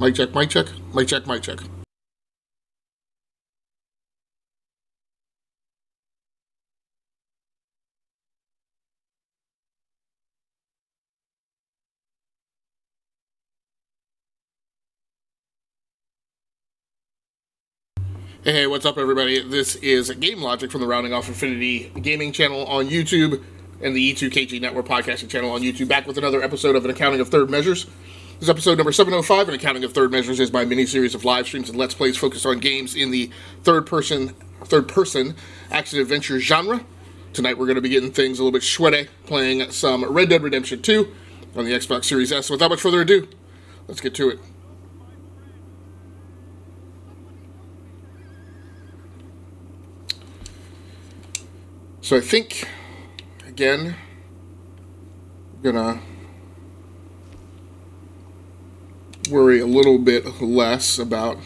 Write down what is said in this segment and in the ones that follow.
Mic check, mic check, mic check, mic check. Hey, what's up, everybody? This is Game Logic from the Rounding Off Infinity Gaming channel on YouTube and the E2KG Network podcasting channel on YouTube, back with another episode of An Accounting of Third Measures. This is episode number 705. An Accounting of Third Measures is my mini-series of live streams and Let's Plays focused on games in the third-person action-adventure genre. Tonight we're going to be getting things a little bit sweaty, playing some Red Dead Redemption 2 on the Xbox Series S. So without much further ado, let's get to it. So I think, again, I'm gonna worry a little bit less about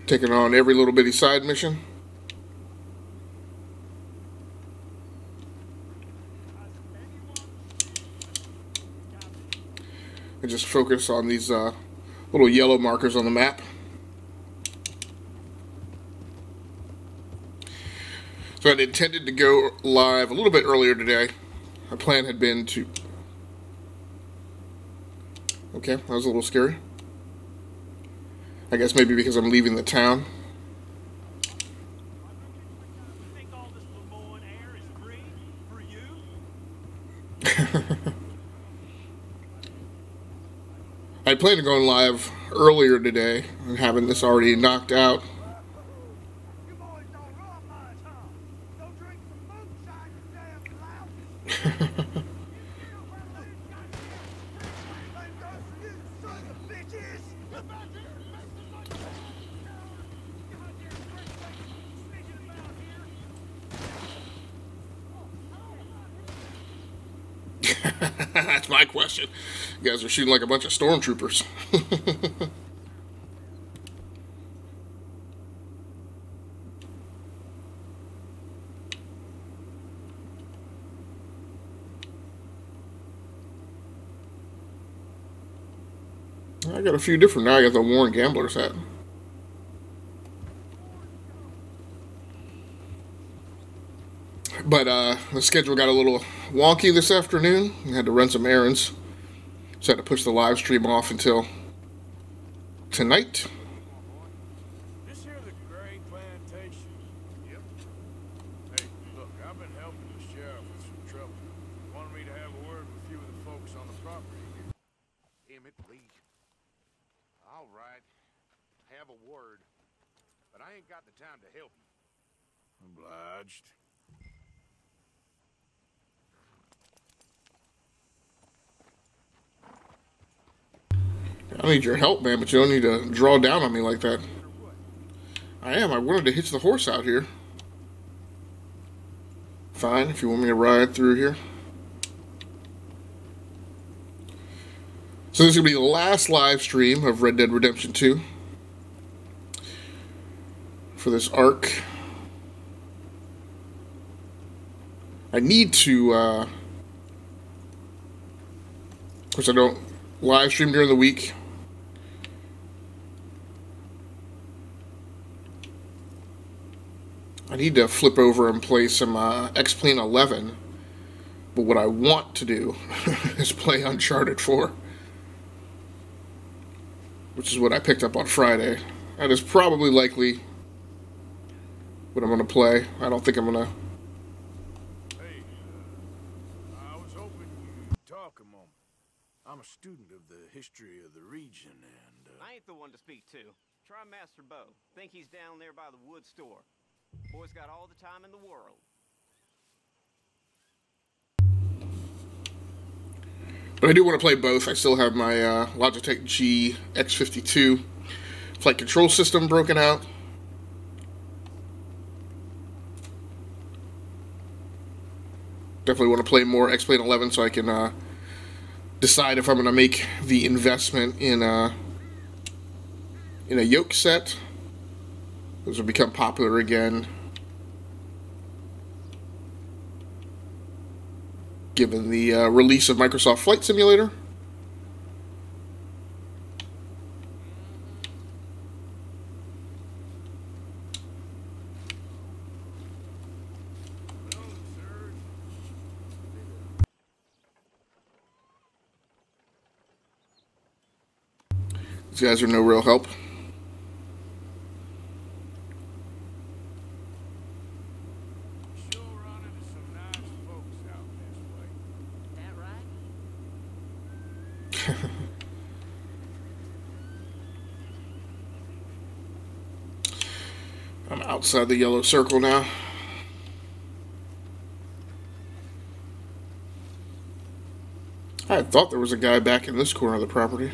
taking on every little bitty side mission. And just focus on these little yellow markers on the map. So I'd intended to go live a little bit earlier today. My plan had been to... Okay, that was a little scary. I guess maybe because I'm leaving the town. I planned on going live earlier today and having this already knocked out. That's my question. You guys are shooting like a bunch of stormtroopers. I got a few different now. I got the Warren Gambler's hat. But the schedule got a little wonky this afternoon. I had to run some errands. So I had to push the live stream off until tonight. This here the Gray Plantation. Yep. Hey, look, I've been helping the sheriff with some trouble. Wanted me to have a word with a few of the folks on the property here. Emmett, please. All right. Have a word. But I ain't got the time to help you. Obliged. I need your help, man, but you don't need to draw down on me like that. I am. I wanted to hitch the horse out here. Fine, if you want me to ride through here. So this is going to be the last live stream of Red Dead Redemption 2 for this arc. I need to, of course I don't live stream during the week. I need to flip over and play some X-Plane 11, but what I want to do is play Uncharted 4, which is what I picked up on Friday. That is probably likely what I'm going to play. I don't think I'm going to... Hey, I was hoping you'd talk a moment. I'm a student of the history of the region, and... I ain't the one to speak to. Try Master Bo. Think he's down there by the wood store. Boy's got all the time in the world. But I do want to play both. I still have my Logitech G X52 flight control system broken out. Definitely want to play more X-Plane 11 so I can decide if I'm going to make the investment in a yoke set. Those will become popular again. given the release of Microsoft Flight Simulator. These guys are no real help. Sure run into some nice folks out this way. That right? I'm outside the yellow circle now. I thought there was a guy back in this corner of the property.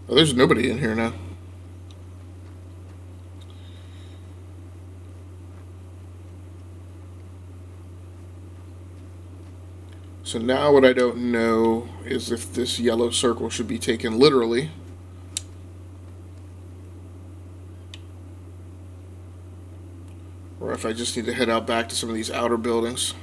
Oh, there's nobody in here now. So now what I don't know is if this yellow circle should be taken literally, or if I just need to head out back to some of these outer buildings.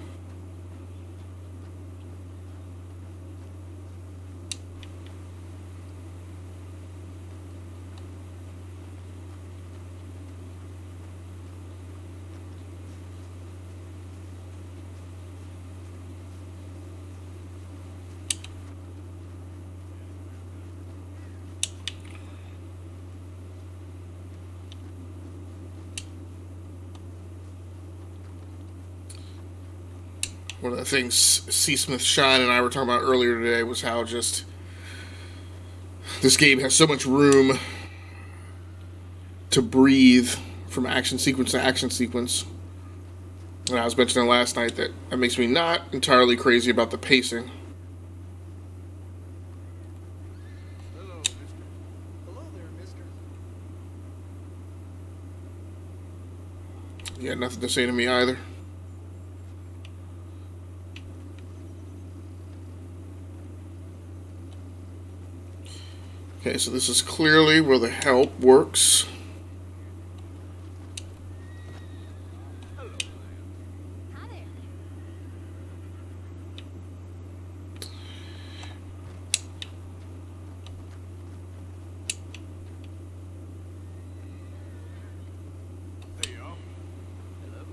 One of the things C. Smith Shine and I were talking about earlier today was how just this game has so much room to breathe from action sequence to action sequence. And I was mentioning last night that makes me not entirely crazy about the pacing. Hello, mister. Hello there, mister. You had nothing to say to me either. Okay, so this is clearly where the help works. Hi there. Hey, y'all. Hello.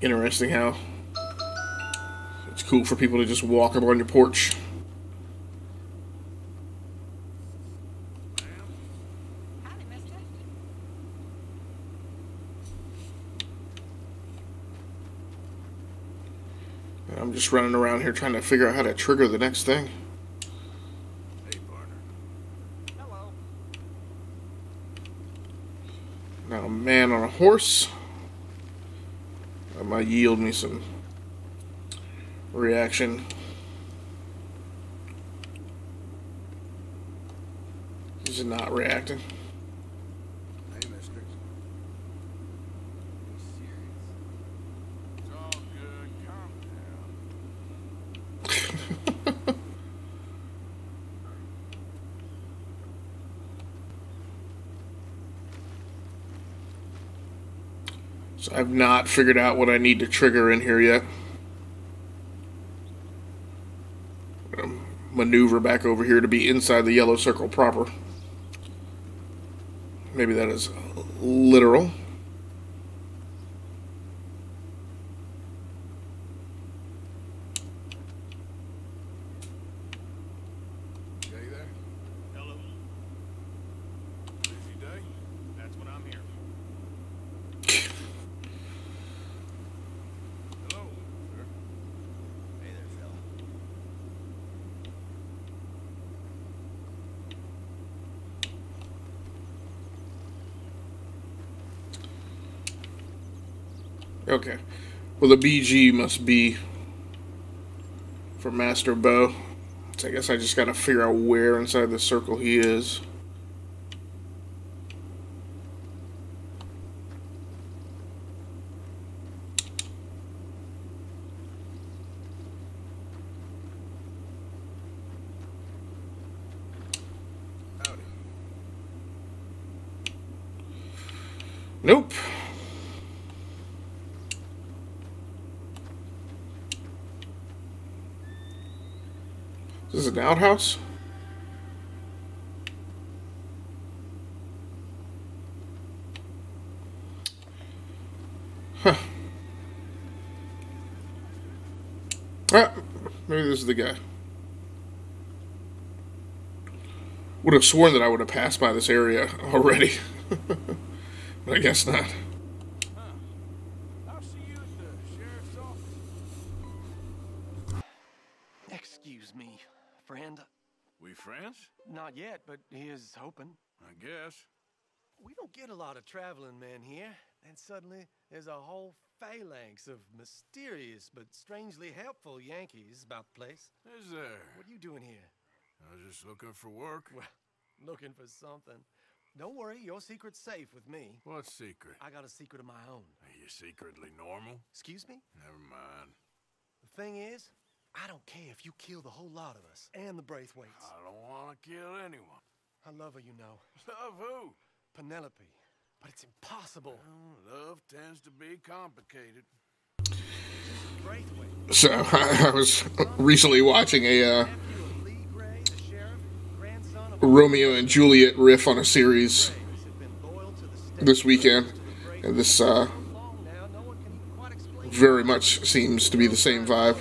Interesting how it's cool for people to just walk up on your porch. Howdy, mister. And I'm just running around here trying to figure out how to trigger the next thing. Hey, partner. Hello. Now a man on a horse. That might yield me some reaction. He's not reacting. Hey, mister. It's all good. Calm down. So I've not figured out what I need to trigger in here yet. I'm gonna maneuver back over here to be inside the yellow circle proper. Maybe that is literal. Jay there? Hello. Busy day? That's what I'm here for. Hello, sir. Hey there, fella. Okay. Well, the BG must be for Master Bo. So I guess I just gotta figure out where inside the circle he is. Howdy. Nope. Is this an outhouse? Huh. Ah, maybe this is the guy. Would have sworn that I would have passed by this area already. But I guess not. I'll see you at the sheriff's office. Excuse me, friend. We friends? Not yet, but here's hoping. I guess. We don't get a lot of traveling men here, and suddenly there's a whole phalanx of mysterious but strangely helpful Yankees about the place. Is there? What are you doing here? I was just looking for work. Well, looking for something. Don't worry, your secret's safe with me. What secret? I got a secret of my own. Are you secretly normal? Excuse me? Never mind. The thing is, I don't care if you kill the whole lot of us and the Braithwaites. I don't want to kill anyone. I love her, you know. Love who? Penelope. But it's impossible. Well, love tends to be complicated. Braithwaite. So, I was recently watching a Romeo and Juliet riff on a series this weekend, and this very much seems to be the same vibe.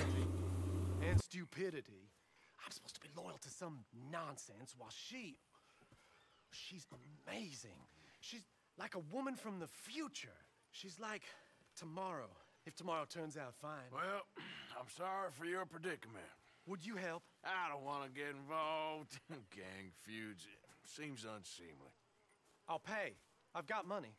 And stupidity. I'm supposed to be loyal to some nonsense while she's amazing. She's like a woman from the future. She's like tomorrow, if tomorrow turns out fine. Well, I'm sorry for your predicament. Would you help? I don't want to get involved. Gang feuds seems unseemly. I'll pay. I've got money.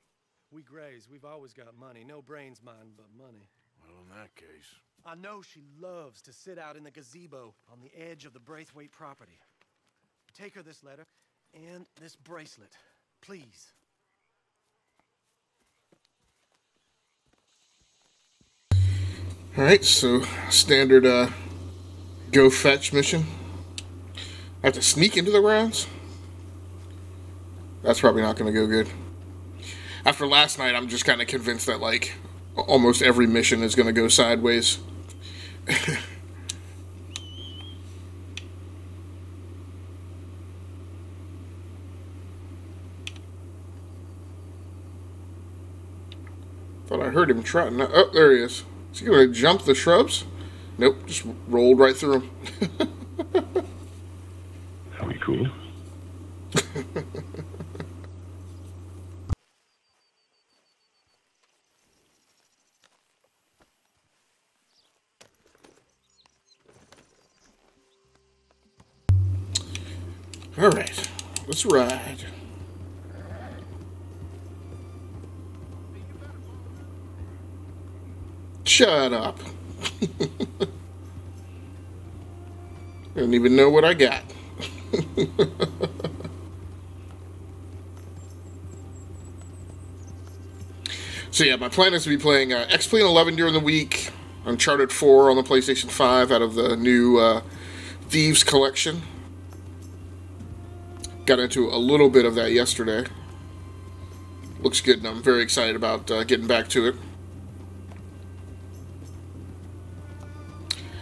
We Grays, we've always got money. No brains, mine, but money. Well, in that case. I know she loves to sit out in the gazebo on the edge of the Braithwaite property. Take her this letter and this bracelet, please. Alright, so standard go fetch mission. I have to sneak into the grounds? That's probably not going to go good. After last night, I'm just kind of convinced that, like, almost every mission is going to go sideways. Thought I heard him trotting. Oh, there he is. Is he going to jump the shrubs? Nope, just rolled right through them. Are we cool? All right, let's ride. Shut up. I don't even know what I got. So yeah, my plan is to be playing X-Plane 11 during the week, Uncharted 4 on the PlayStation 5 out of the new Thieves collection. Got into a little bit of that yesterday. Looks good, and I'm very excited about getting back to it.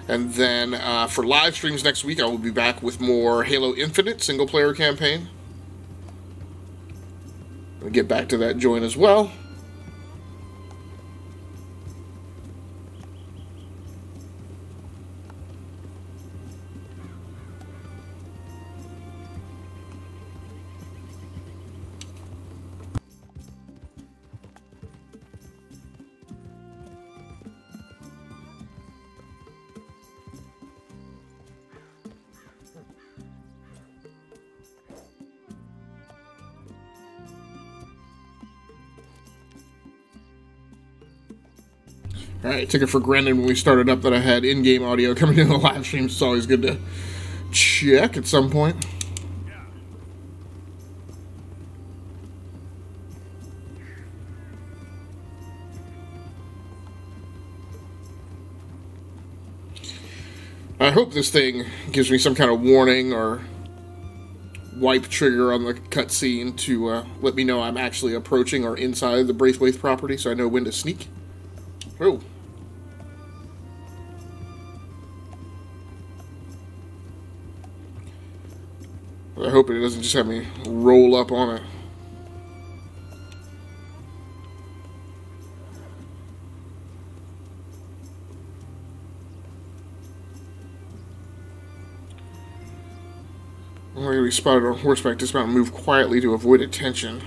And then for live streams next week, I will be back with more Halo Infinite single-player campaign. I'll get back to that join as well. Alright, took it for granted when we started up that I had in-game audio coming in the live stream. It's always good to check at some point. I hope this thing gives me some kind of warning or wipe trigger on the cutscene to let me know I'm actually approaching or inside the Braithwaite property, so I know when to sneak. Oh. I hope it doesn't just have me roll up on it. I'm going to be spotted on horseback. Dismount and move quietly to avoid attention.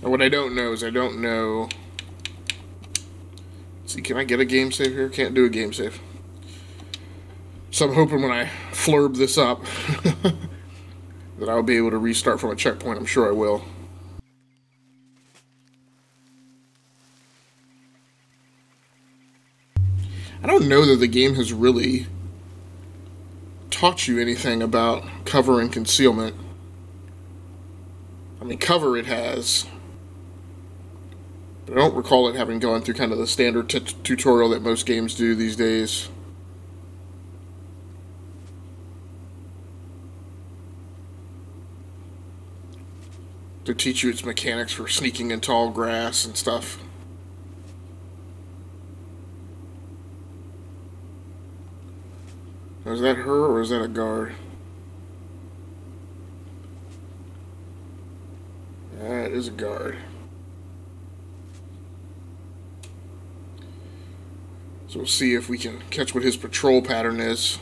Now, what I don't know is I don't know. Let's see, can I get a game save here? Can't do a game save. So I'm hoping when I flurb this up that I'll be able to restart from a checkpoint. I'm sure I will. I don't know that the game has really taught you anything about cover and concealment. I mean, cover it has, but I don't recall it having gone through kind of the standard tutorial that most games do these days. To teach you its mechanics for sneaking in tall grass and stuff. Is that her or is that a guard? That is a guard. So we'll see if we can catch what his patrol pattern is.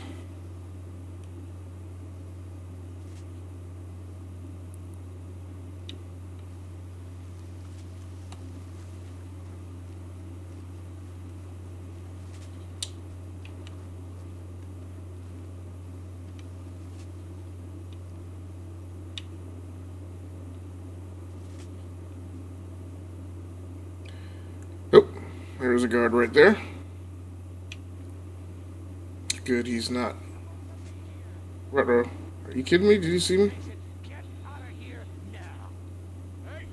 Oh, there's a guard right there. Good, he's not. Ruh-roh. Are you kidding me? Did you see me? Get out of here now. Hey,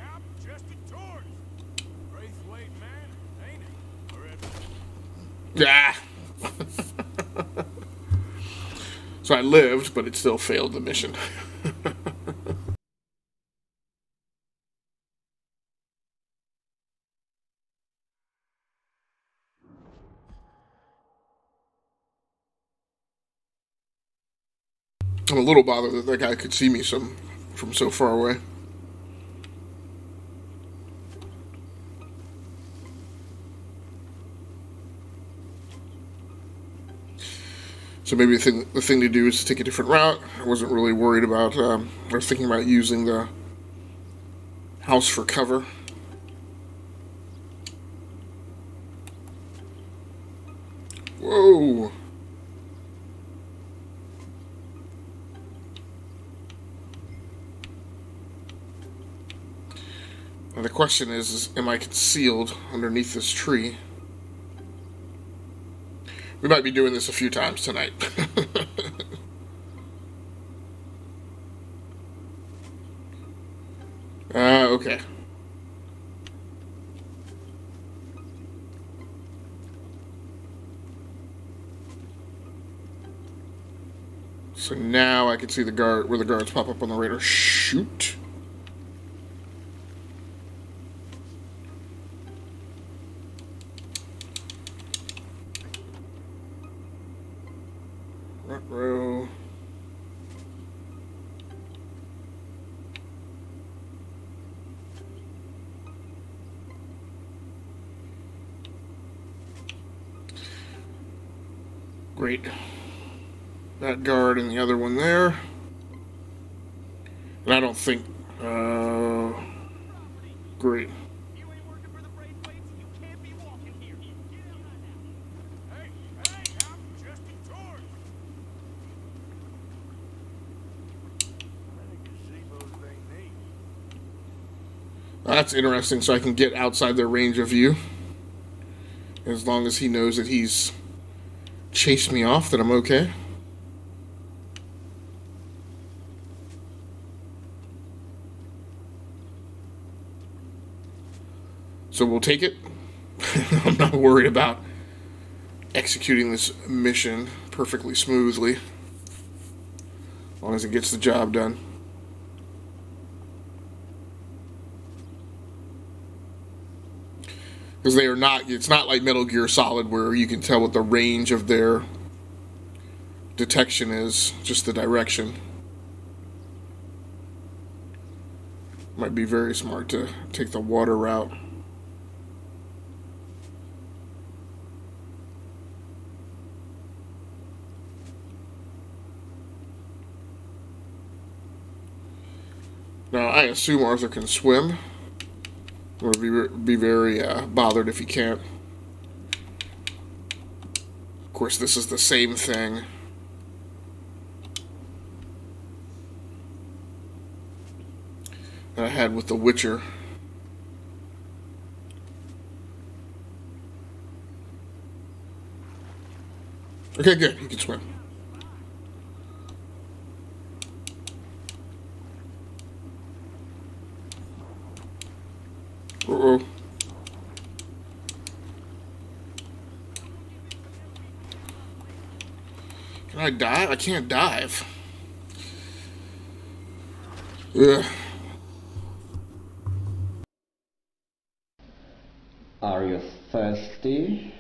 I'm just a tourist. Braithwaite man, ain't it? Yeah. So I lived, but it still failed the mission. I'm a little bothered that that guy could see me from so far away. So maybe the thing to do is to take a different route. I wasn't really worried about, I was thinking about using the house for cover. Whoa! Now the question is, am I concealed underneath this tree? We might be doing this a few times tonight. Okay. So now I can see the guard, where the guards pop up on the radar. Shoot. Front row. Great. That guard and the other one there. And I don't think... great. You ain't working for the Braithwaites, you can't be walking here. Get out right now. Hey, I'm just a tourist. I think the gazebo's ain't neat. That's interesting, so I can get outside their range of view. As long as he knows that he's chased me off, then I'm okay. So we'll take it. I'm not worried about executing this mission perfectly smoothly, as long as it gets the job done. Because they are not, it's not like Metal Gear Solid where you can tell what the range of their detection is, just the direction. Might be very smart to take the water route. Now, I assume Arthur can swim. I'm going to be very bothered if he can't. Of course, this is the same thing that I had with The Witcher. Okay, good. He can swim. Uh-oh. Can I dive? I can't dive. Ugh. Are you thirsty?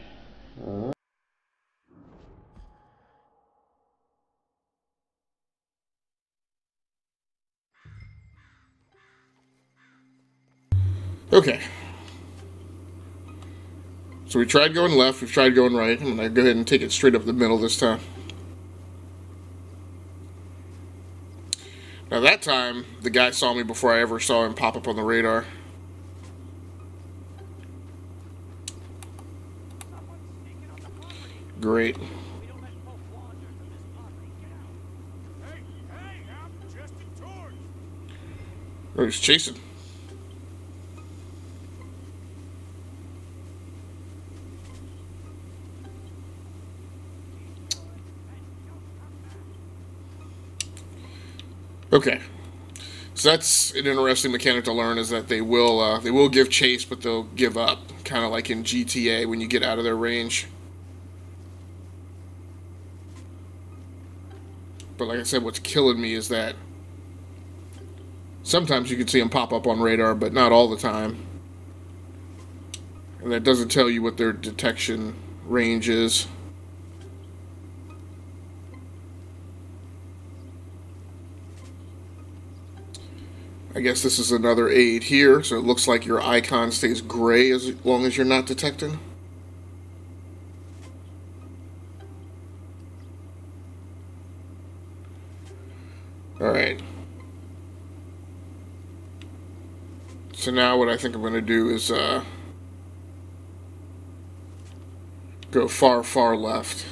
Okay. So we tried going left, we've tried going right. I'm going to go ahead and take it straight up the middle this time. Now that time, the guy saw me before I ever saw him pop up on the radar. Great. Hey, I'm just a tourist. Oh, he's chasing. Okay, so that's an interesting mechanic to learn, is that they will give chase, but they'll give up, kind of like in GTA when you get out of their range. But like I said, what's killing me is that sometimes you can see them pop up on radar, but not all the time. And that doesn't tell you what their detection range is. I guess this is another aid here, so it looks like your icon stays gray as long as you're not detecting. Alright. So now what I think I'm going to do is go far, far left.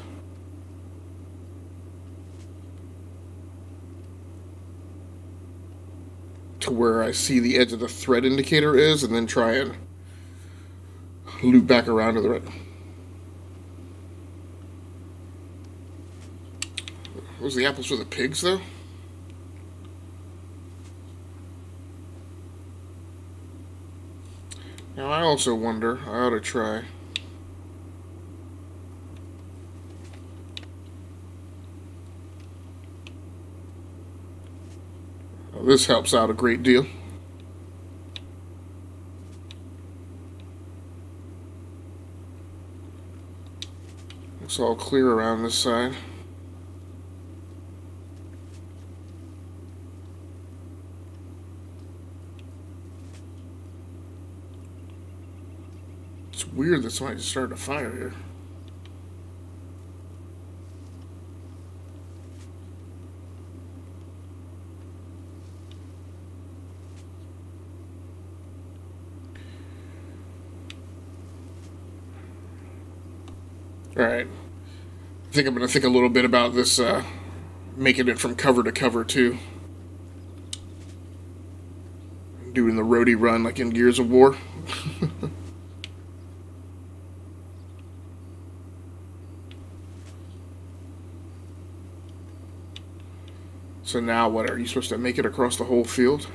To where I see the edge of the thread indicator is, and then try and loop back around to the right. Was the apples for the pigs, though? Now I also wonder, I ought to try. Well, this helps out a great deal. Looks all clear around this side. It's weird that somebody just started a fire here. Alright. I think I'm going to think a little bit about this, making it from cover to cover, too. Doing the roadie run like in Gears of War. So now what, are you supposed to make it across the whole field?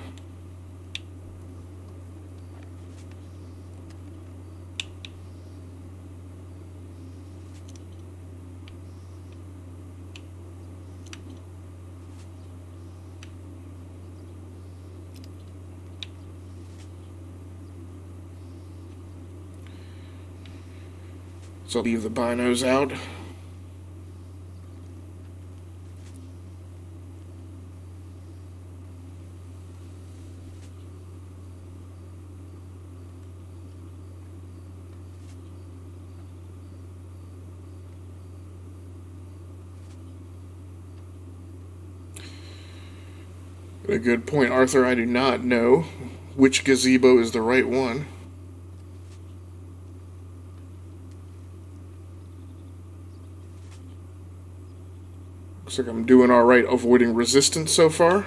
So I'll leave the binos out. A good point, Arthur. I do not know which gazebo is the right one. Looks like I'm doing alright avoiding resistance so far.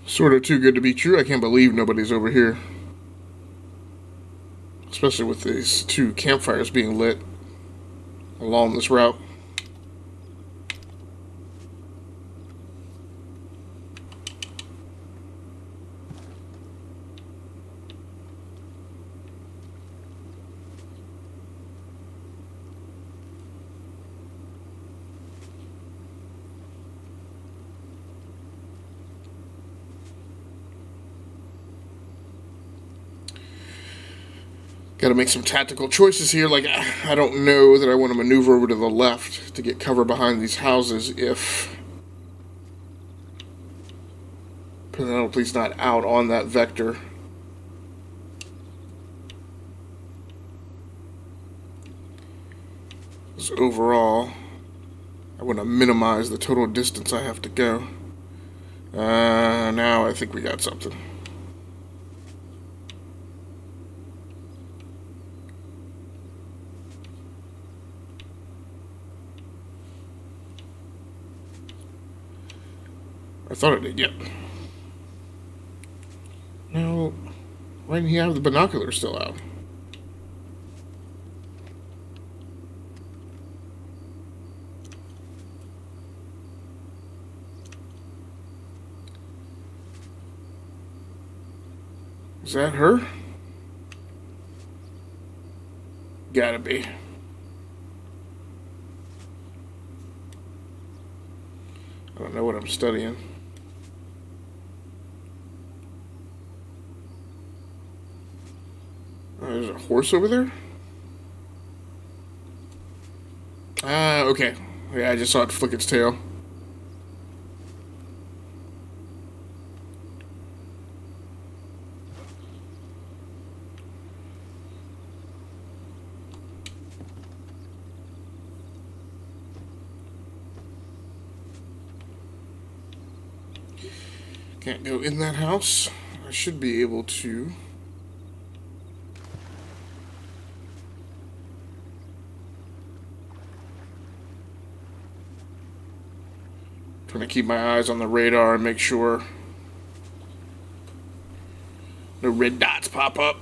Sort of too good to be true. I can't believe nobody's over here. Especially with these two campfires being lit along this route. Got to make some tactical choices here. Like, I don't know that I want to maneuver over to the left to get cover behind these houses if Penelope's not out on that vector. So overall, I want to minimize the total distance I have to go. Now I think we got something. I thought it did, yep. Now, why didn't he have the binoculars still out? Is that her? Gotta be. I don't know what I'm studying. There's a horse over there? Ah, okay. Yeah, I just saw it flick its tail. Can't go in that house. I should be able to. Trying to keep my eyes on the radar and make sure no red dots pop up.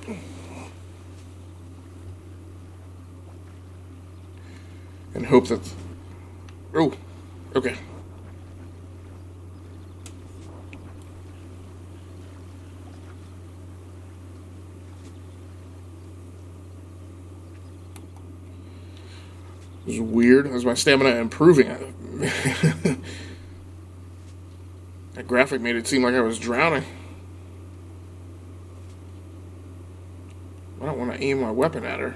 And hope that... Oh, okay. It was weird. Is my stamina improving? That graphic made it seem like I was drowning. I don't want to aim my weapon at her.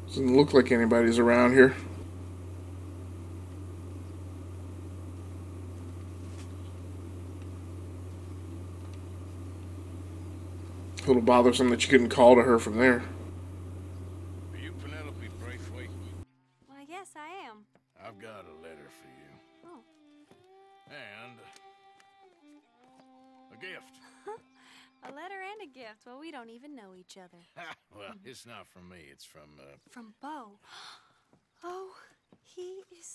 Doesn't look like anybody's around here. A little bothersome that you couldn't call to her from there. Are you Penelope Braithwaite? Why, yes, I am. I've got a letter for you. Oh. And a gift. A letter and a gift. Well, we don't even know each other. Well, it's not from me. It's from, From Bo. Oh, he is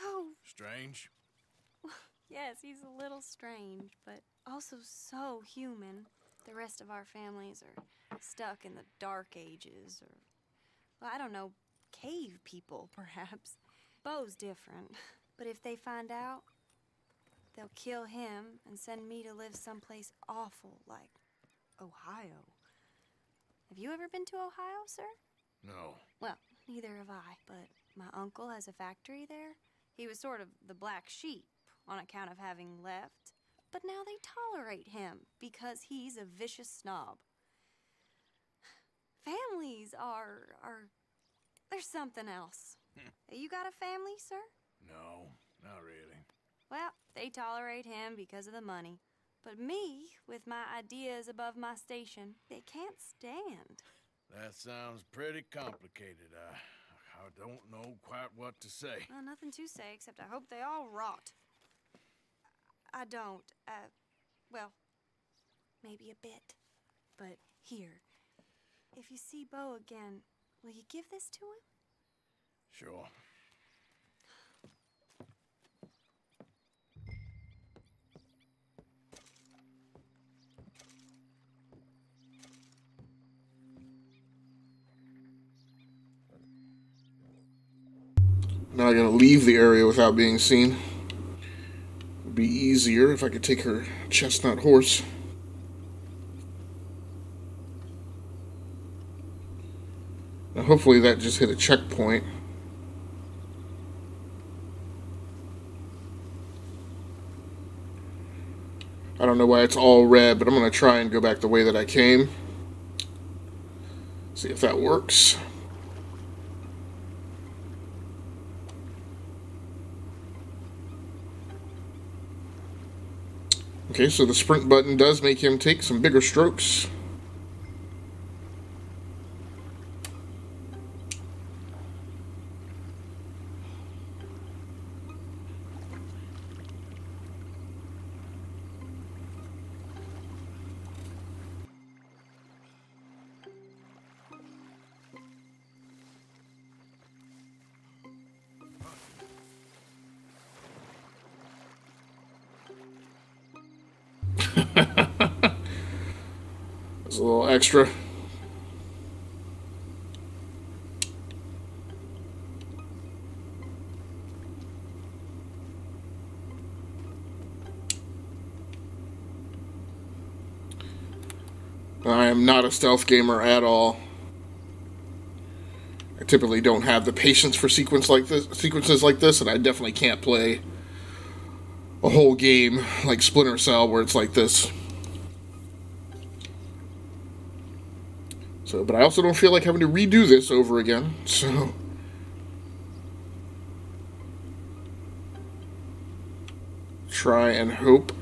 so... Strange? Yes, he's a little strange, but also so human. The rest of our families are stuck in the dark ages, or, well, I don't know, cave people, perhaps. Bo's different, but if they find out, they'll kill him and send me to live someplace awful like Ohio. Have you ever been to Ohio, sir? No. Well, neither have I, but my uncle has a factory there. He was sort of the black sheep on account of having left, but now they tolerate him because he's a vicious snob. Families there's something else. You got a family, sir? No, not really. Well, they tolerate him because of the money. But me, with my ideas above my station, they can't stand. That sounds pretty complicated. I don't know quite what to say. Well, nothing to say, except I hope they all rot. I don't, well, maybe a bit. But here, if you see Bo again, will you give this to him? Sure. Now I gotta leave the area without being seen. It'd be easier if I could take her chestnut horse. Now hopefully that just hit a checkpoint. I don't know why it's all red, but I'm gonna try and go back the way that I came. See if that works. Okay, so the sprint button does make him take some bigger strokes. There's a little extra. I am not a stealth gamer at all. I typically don't have the patience for sequences like this, and I definitely can't play a whole game like Splinter Cell where it's like this. So, but I also don't feel like having to redo this over again, so... Try and hope.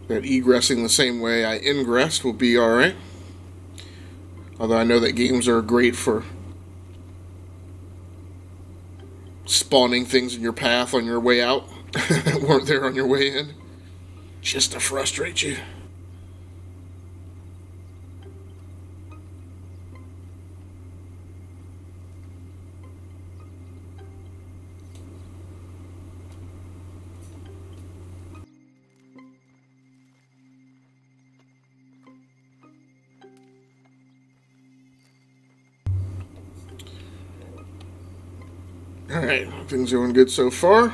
That egressing the same way I ingressed will be alright. Although I know that games are great for spawning things in your path on your way out that weren't there on your way in, just to frustrate you. Alright, things are going good so far.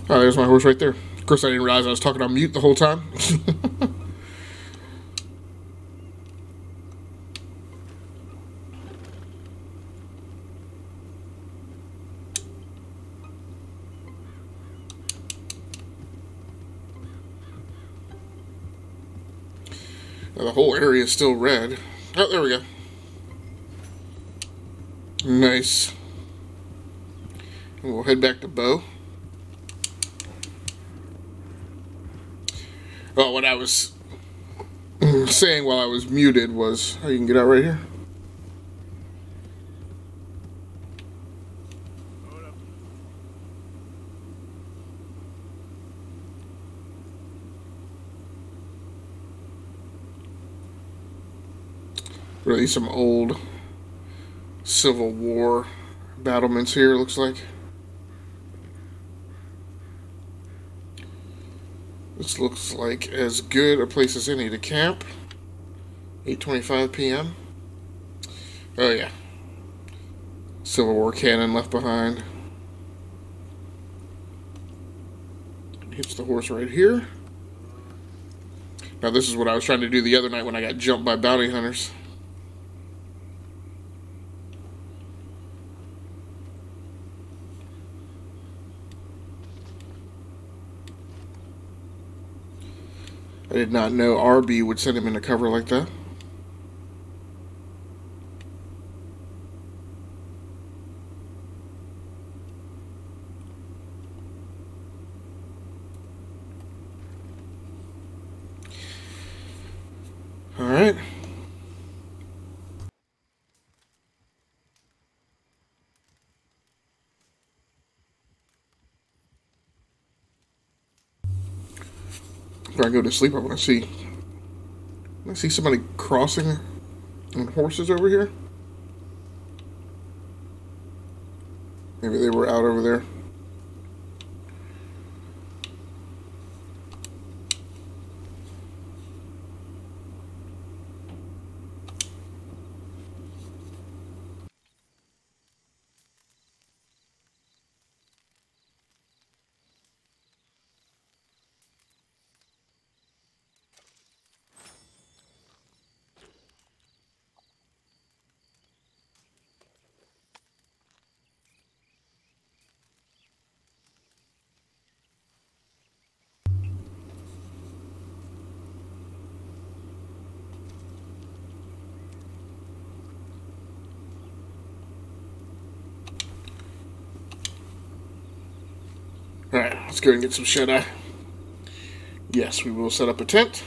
Oh, there's my horse right there. Of course, I didn't realize I was talking on mute the whole time. Now, the whole area is still red. Oh, there we go. Nice. And we'll head back to Bo. Oh, what I was saying while I was muted was, oh, you can get out right here. Really some old Civil War battlements here, it looks like. This looks like as good a place as any to camp. 8:25 p.m. Oh yeah. Civil War cannon left behind. Hits the horse right here. Now this is what I was trying to do the other night when I got jumped by bounty hunters. I did not know RB would send him into cover like that. All right. Before I go to sleep, I want to see somebody crossing on horses over here. Maybe they were out over there. Alright, let's go and get some shut-eye. Yes, we will set up a tent.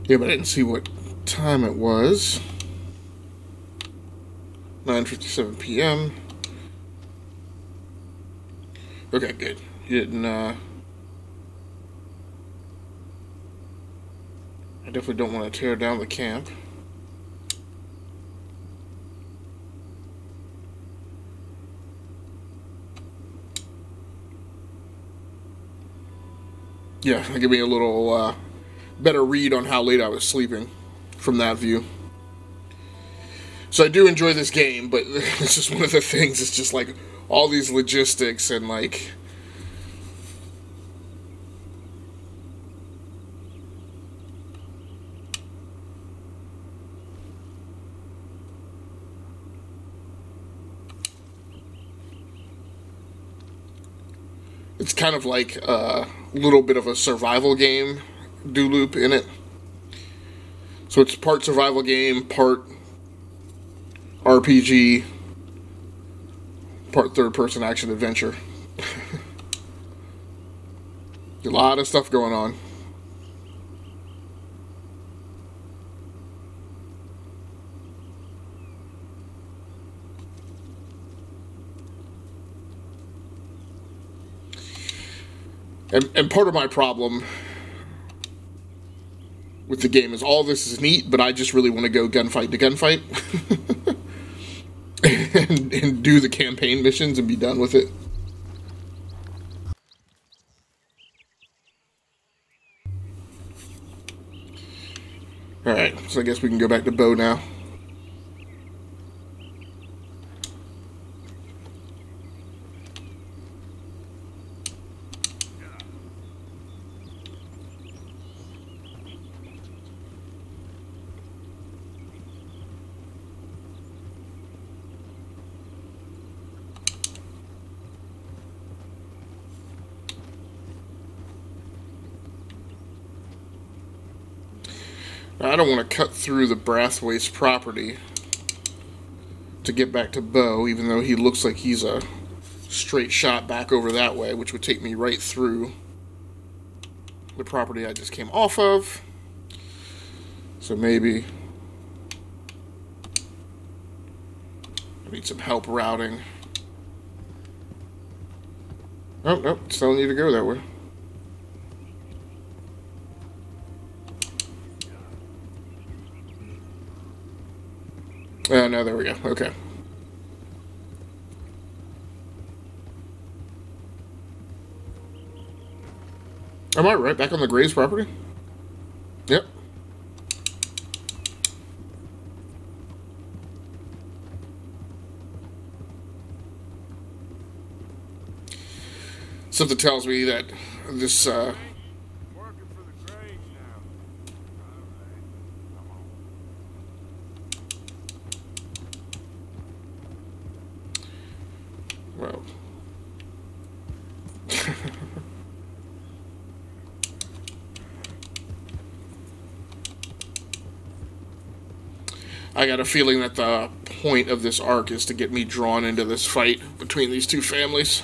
Yeah, but I didn't see what time it was. 9:57 p.m. Okay, good. You didn't, I definitely don't want to tear down the camp. Yeah, that'll give me a little, better read on how late I was sleeping from that view. So I do enjoy this game, but it's just one of the things, it's just like all these logistics and like... It's kind of like a little bit of a survival game do loop in it. So it's part survival game, part RPG, part third-person action adventure. A lot of stuff going on. And part of my problem with the game is all this is neat, but I just really want to go gunfight to gunfight and do the campaign missions and be done with it. Alright, so I guess we can go back to Bo now. I don't want to cut through the Brathwaite's property to get back to Bo, even though he looks like he's a straight shot back over that way, which would take me right through the property I just came off of. So maybe I need some help routing. Oh, nope, still need to go that way. No, there we go. Okay. Am I right back on the Graves property? Yep. Something tells me that this Working for the Graves now. All right, come on. well. I got a feeling that the point of this arc is to get me drawn into this fight between these two families.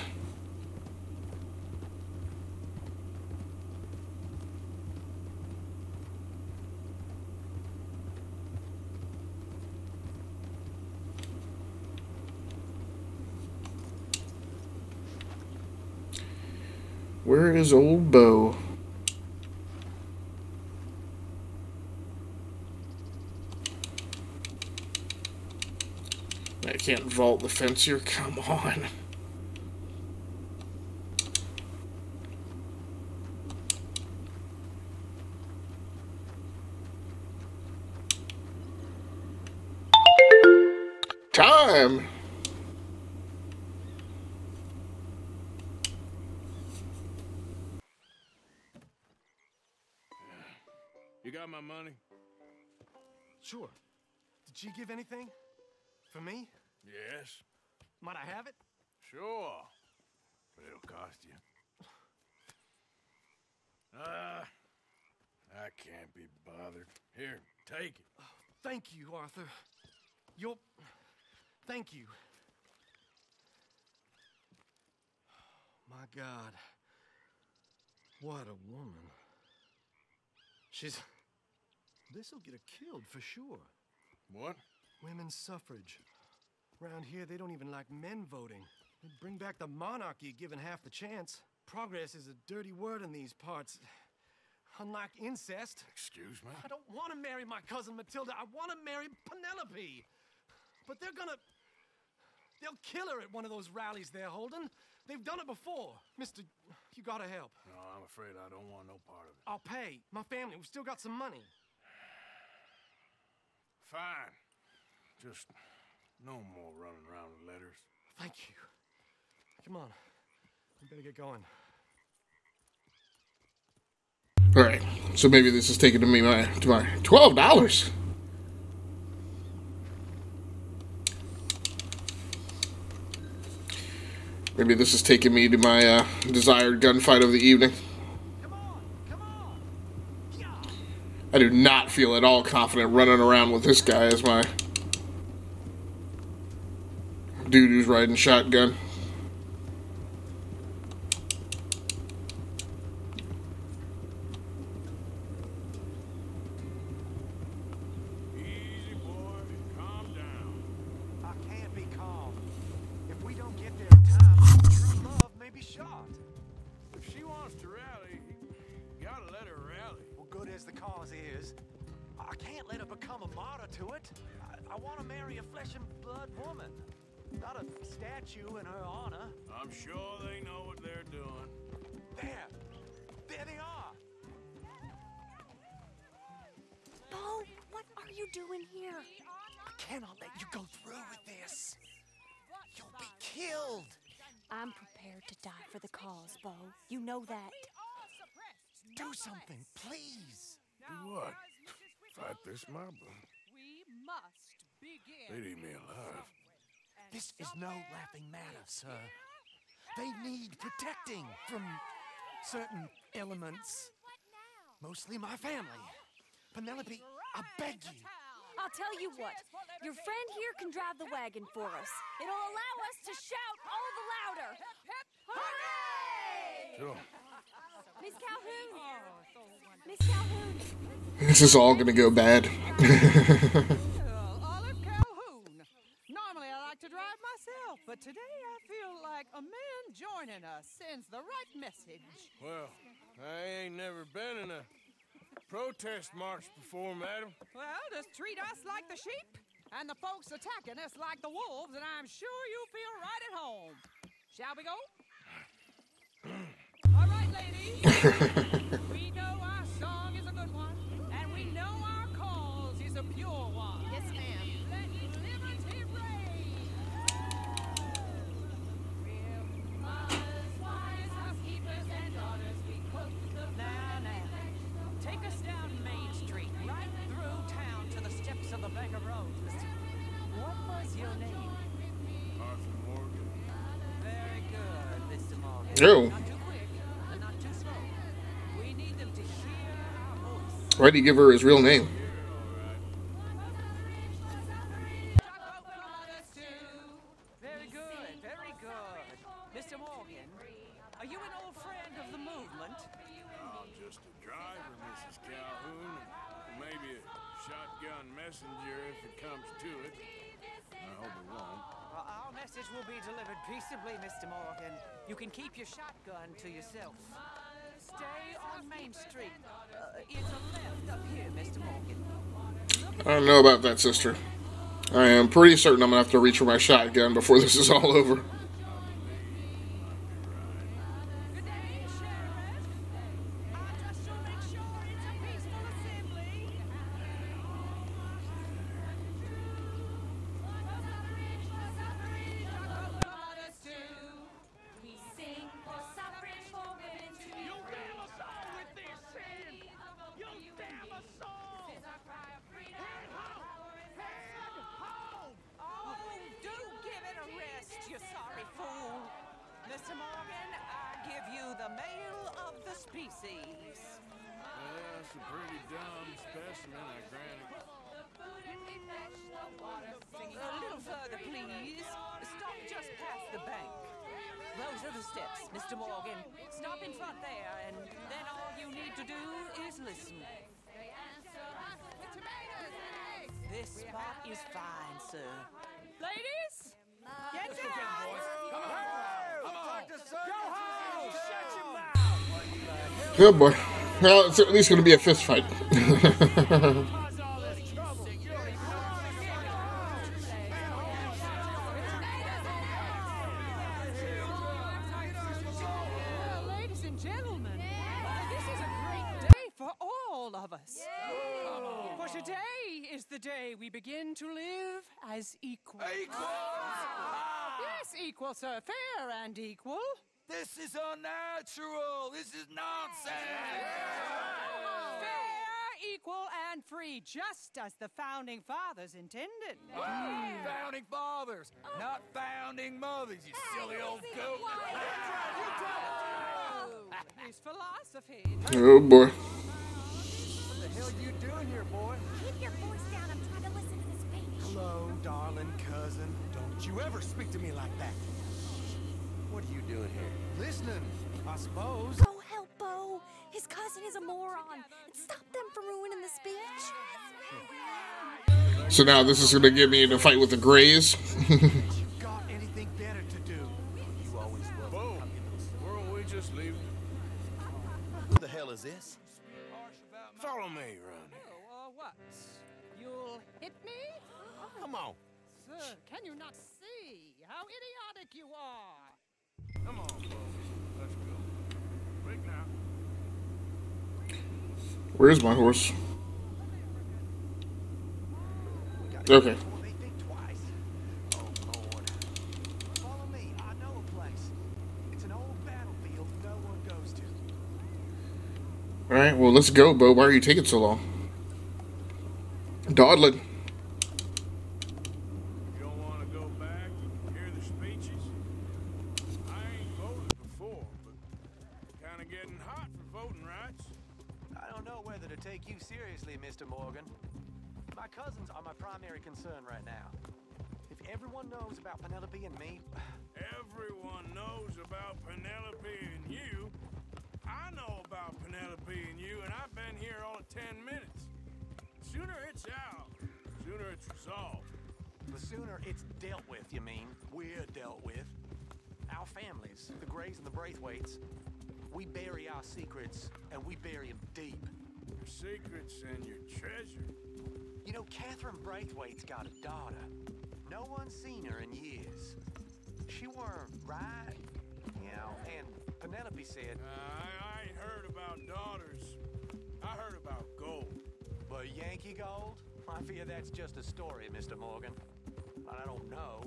Where is old Bo? I can't vault the fence here. Come on. Time. You got my money? Sure. Did she give anything? For me? Yes. Might I have it? Sure. But it'll cost you. I can't be bothered. Here, take it. Oh, thank you, Arthur. Thank you. My God. What a woman. This'll get her killed for sure. What? Women's suffrage. Around here, they don't even like men voting. They'd bring back the monarchy given half the chance. Progress is a dirty word in these parts. Unlike incest. Excuse me? I don't want to marry my cousin Matilda. I want to marry Penelope. But they'll kill her at one of those rallies they're holding. They've done it before. Mister, you gotta help. No, I'm afraid I don't want no part of it. I'll pay. My family, we've still got some money. Fine. Just no more running around with letters. Thank you. Come on. We better get going. All right. So maybe this is taking me to my $12. Maybe this is taking me to my desired gunfight of the evening. Come on. Yeah. I do not feel at all confident running around with this guy as my dude who's riding shotgun. Easy, boy. Calm down. I can't be calm. If we don't get there in time, true love may be shot. If she wants to rally, you gotta let her rally. Well, good as as the cause is, I can't let her become a martyr to it. I want to marry a flesh and blood woman, not a statue in her honor. I'm sure they know what they're doing. There they are. Bo, what are you doing here? I cannot let you go through with this. You'll be killed. I'm prepared to die for the cause, Bo. You know that. Do something, please. Do what? Fight this mob? We must begin. They'd eat me alive. This is no laughing matter, sir. They need protecting from certain elements. Mostly my family. Penelope, I beg you. I'll tell you what. Your friend here can drive the wagon for us. It'll allow us to shout all the louder. Hooray! Sure. Miss Calhoun! Miss Calhoun! This is all gonna go bad. Olive Calhoun. Normally I like to drive myself, but today I feel like a man joining us sends the right message. Well, I ain't never been in a protest march before, madam. Well, just treat us like the sheep, and the folks attacking us like the wolves, and I'm sure you feel right at home. Shall we go? All right, ladies. We know our song is a good one, and we know our cause is a pure one. Yes, ma'am. Let liberty reign. We're mothers, wives, housekeepers, and daughters. We quote the now. Take us down Main Street, right through town to the steps of the Bank of Rose, mister. What was your name? Arthur Morgan. Very good, Mr. Morgan. Oh. Not too quick, and not too slow. We need them to hear our voice. Why'd he give her his real name? Very good, very good. Mr. Morgan, are you an old friend of the movement? I'm just a driver, Mrs. Calhoun, and maybe a shotgun messenger if it comes to it. I hope it won't. Well, our message will be delivered peaceably, Mr. Morgan. You can keep your shotgun to yourself. Stay on Main Street. It's a left up here, Mr. Morgan. I don't know about that, sister. I am pretty certain I'm gonna have to reach for my shotgun before this is all over. Good day, Sheriff. I just shall make sure it's a peaceful assembly. We sing for suffrage for women to be free. with this sin. You damn us all. It's our cry of freedom. Head home. Oh, do give it a rest, you sorry fool. Mr. Morgan, I give you the male of the species. That's a pretty dumb specimen, I grant it. A little further, please. Stop just past the bank. Those are the steps, Mr. Morgan. Stop in front there, and then all you need to do is listen. This spot is fine, sir. Ladies, get down! Good boy. Well, it's at least gonna be a fist fight. Ladies and gentlemen, this is a great day for all of us. For today is the day we begin to live as equals. Yes, equal, sir. Fair and equal. This is unnatural. This is nonsense. Fair, equal, and free, just as the founding fathers intended. Founding fathers, not founding mothers, you silly old goat. His philosophy. Oh boy. What the hell are you doing here, boy? Keep your voice down. I'm trying to listen to this speech. Hello, darling cousin. Don't you ever speak to me like that. What are you doing here? Listening, I suppose. Go help Bo. His cousin is a moron. And stop them from ruining the speech. So now this is gonna get me in a fight with the Greys. You got anything better to do? You always will. Whoa, weren't we just leaving? Who the hell is this? Follow me. me around here. Oh, what? You'll hit me? Come on. Sir, can you not see how idiotic you are? Come on, folks. Let's go. Quick now. Where's my horse? Okay. They think twice. Oh, Lord. Follow me. I know a place. It's an old battlefield no one goes to. Alright, well, let's go, Bo. Why are you taking so long? Dawdling. You don't want to go back and hear the speeches? I ain't voted before, but kind of getting hot for voting rights. I don't know whether to take you seriously, Mr. Morgan. My cousins are my primary concern right now. If everyone knows about Penelope and me... Everyone knows about Penelope and you. I know about Penelope and you, and I've been here all of 10 minutes. Sooner it's out, sooner it's resolved. The sooner it's dealt with, you mean? We're dealt with. Our families, the Grays and the Braithwaites, we bury our secrets, and we bury them deep. Your secrets and your treasure. You know, Catherine Braithwaite's got a daughter. No one's seen her in years. She weren't right, you know, and Penelope said... I ain't heard about daughters. I heard about gold. But Yankee gold? I fear that's just a story, Mr. Morgan. I don't know.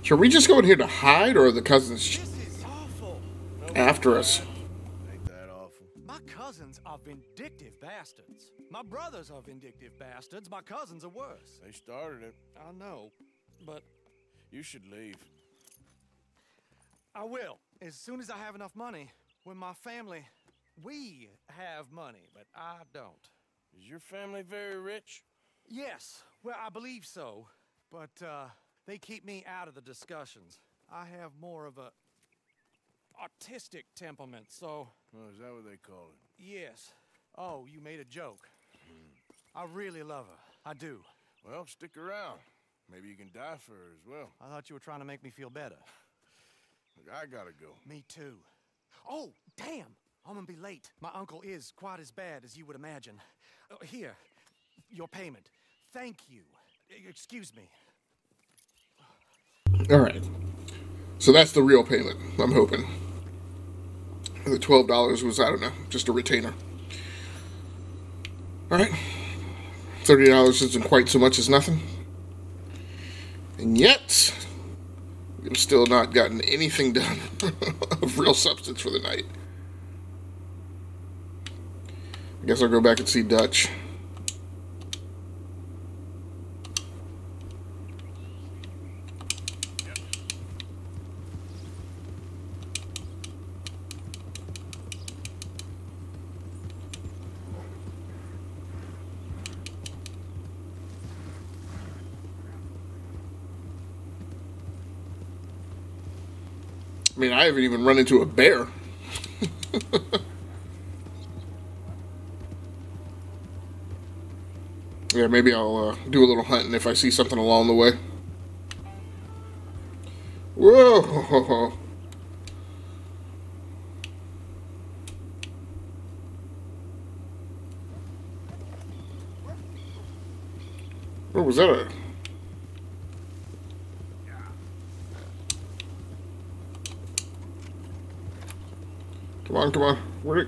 Should we just go in here to hide, or are the cousins This is awful. after us? Ain't that awful? My cousins are vindictive bastards. My brothers are vindictive bastards. My cousins are worse. They started it. I know, but You should leave. I will. As soon as I have enough money. When my family... We have money, but I don't. Is your family very rich? Yes, well, I believe so. But, they keep me out of the discussions. I have more of a... artistic temperament, so... Oh, is that what they call it? Yes. Oh, you made a joke. I really love her. I do. Well, stick around. Maybe you can die for her as well. I thought you were trying to make me feel better. Look, I gotta go. Me too. Oh, damn! I'm gonna be late. My uncle is quite as bad as you would imagine. Here, your payment. Thank you. Excuse me. Alright. So that's the real payment, I'm hoping. The $12 was, I don't know, just a retainer. Alright. $30 isn't quite so much as nothing. And yet, we've still not gotten anything done of real substance for the night. I guess I'll go back and see Dutch. I mean, I haven't even run into a bear. Yeah, maybe I'll do a little hunting if I see something along the way. Whoa! What was that? Come on, come on. Where'd it...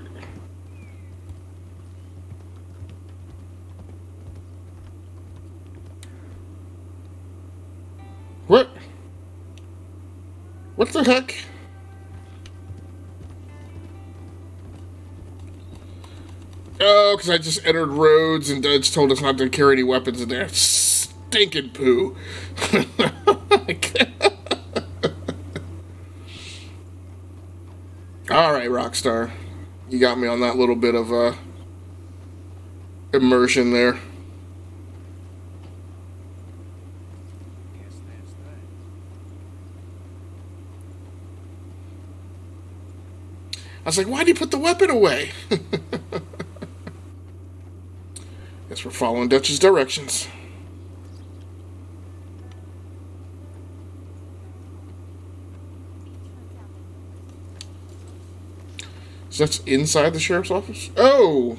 What? What the heck? Oh, because I just entered roads and Dutch told us not to carry any weapons in there. Stinking poo. Alright, Rockstar. You got me on that little bit of immersion there. I was like, why'd you put the weapon away? Guess we're following Dutch's directions. So that's inside the sheriff's office? Oh!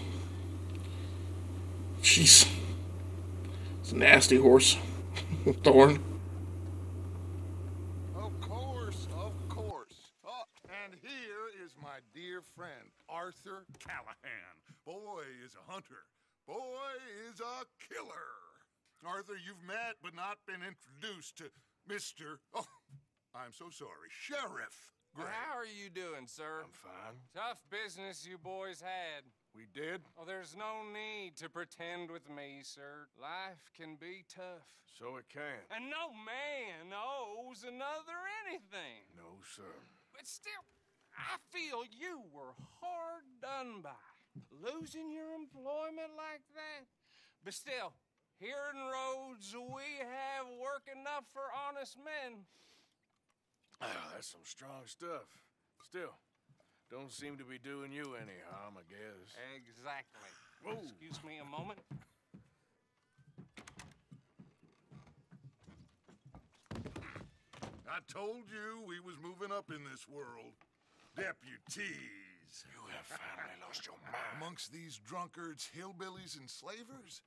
Jeez. It's a nasty horse. Thorn. Of course, of course. Oh, and here is my dear friend, Arthur Callahan. Boy is a hunter. Boy is a killer. Arthur, you've met but not been introduced to Mr. Oh, I'm so sorry, Sheriff Gray. How are you doing, sir? I'm fine. Tough business you boys had. We did? Oh, there's no need to pretend with me, sir. Life can be tough. So it can. And no man owes another anything. No, sir. But still, I feel you were hard done by. Losing your employment like that. But still, here in Rhodes, we have work enough for honest men. That's some strong stuff. Still, don't seem to be doing you any harm, I guess. Exactly. Whoa. Excuse me a moment. I told you we was moving up in this world. Deputies. You have finally lost your mind. Amongst these drunkards, hillbillies, and slavers,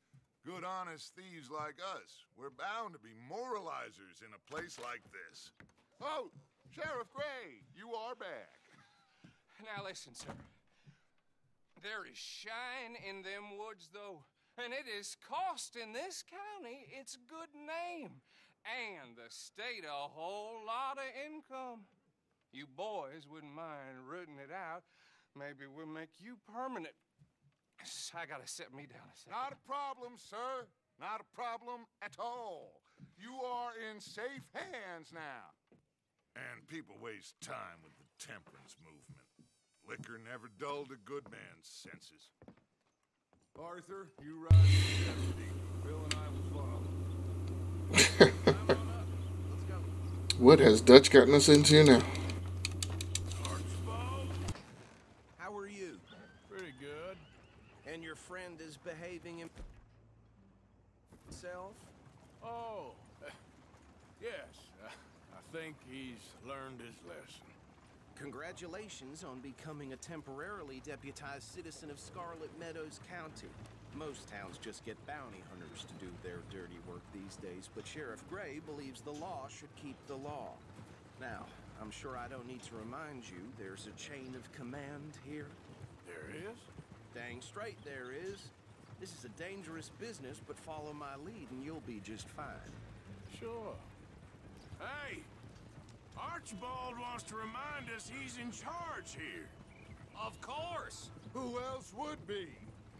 good honest thieves like us, we're bound to be moralizers in a place like this. Oh, Sheriff Gray, you are back. Now listen, sir. There is shine in them woods, though, and it is costing this county its good name and the state a whole lot of income. You boys wouldn't mind rooting it out. Maybe we'll make you permanent. I gotta sit me down a second. Not a problem, sir. Not a problem at all. You are in safe hands now. And people waste time with the temperance movement. Liquor never dulled a good man's senses. Arthur, you ride with Deputy. Bill and I will follow. Come on up. Let's go. What has Dutch gotten us into now? How are you? Pretty good. And your friend is behaving himself? Oh, yes. I think he's learned his lesson. Congratulations on becoming a temporarily deputized citizen of Scarlet Meadows County. Most towns just get bounty hunters to do their dirty work these days, but Sheriff Gray believes the law should keep the law. Now, I'm sure I don't need to remind you there's a chain of command here. There is? Dang straight there is. This is a dangerous business, but follow my lead and you'll be just fine. Sure. Hey! Archibald wants to remind us he's in charge here. Of course! Who else would be?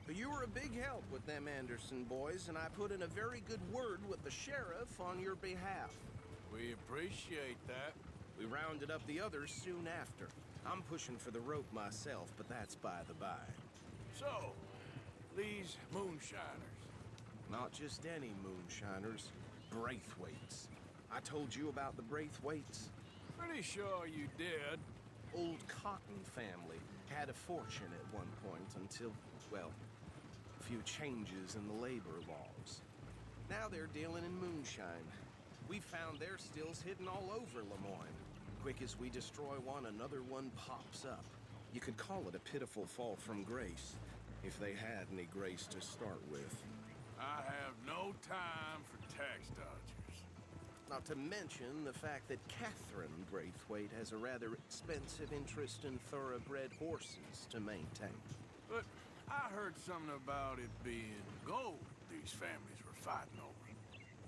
You were a big help with them Anderson boys, and I put in a very good word with the sheriff on your behalf. We appreciate that. We rounded up the others soon after. I'm pushing for the rope myself, but that's by the by. So, these moonshiners. Not just any moonshiners, Braithwaites. I told you about the Braithwaites? Pretty sure you did. Old Cotton family had a fortune at one point until, well, a few changes in the labor laws. Now they're dealing in moonshine. We found their stills hidden all over Lemoyne. Quick as we destroy one, another one pops up. You could call it a pitiful fall from grace, if they had any grace to start with. I have no time for tax dodgers. Not to mention the fact that Catherine Braithwaite has a rather expensive interest in thoroughbred horses to maintain. But I heard something about it being gold these families were fighting over.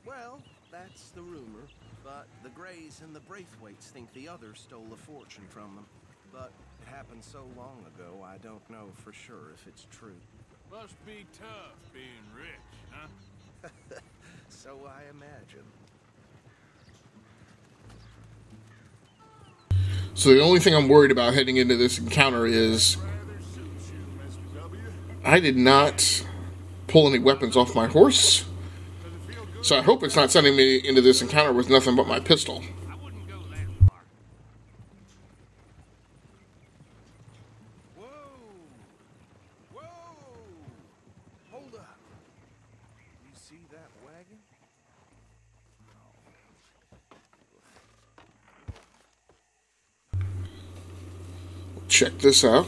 Well, that's the rumor. But the Grays and the Braithwaites think the others stole a fortune from them. But it happened so long ago, I don't know for sure if it's true. Must be tough being rich, huh? So I imagine. So the only thing I'm worried about heading into this encounter is I did not pull any weapons off my horse. So I hope it's not sending me into this encounter with nothing but my pistol. I wouldn't go that far. Whoa! Whoa! Hold up. You see that wagon? Check this out.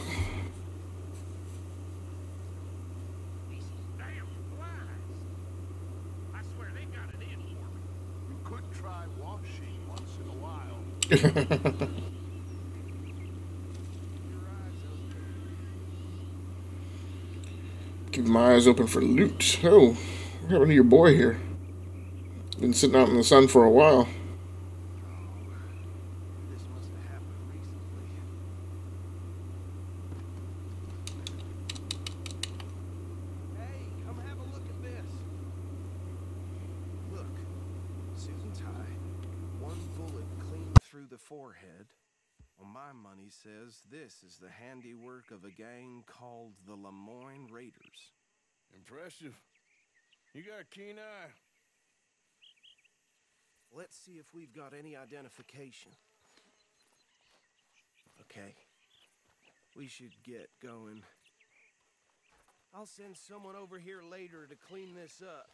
Keep my eyes open for loot. Oh, what happened to your boy here? Been sitting out in the sun for a while. This must have happened recently. Hey, come have a look at this. Look, suit and tie, one bullet clean through the forehead. Well, my money says this is the handiwork of a gang called the Lemoyne Raiders. Impressive. You got a keen eye. Let's see if we've got any identification. Okay. We should get going. I'll send someone over here later to clean this up.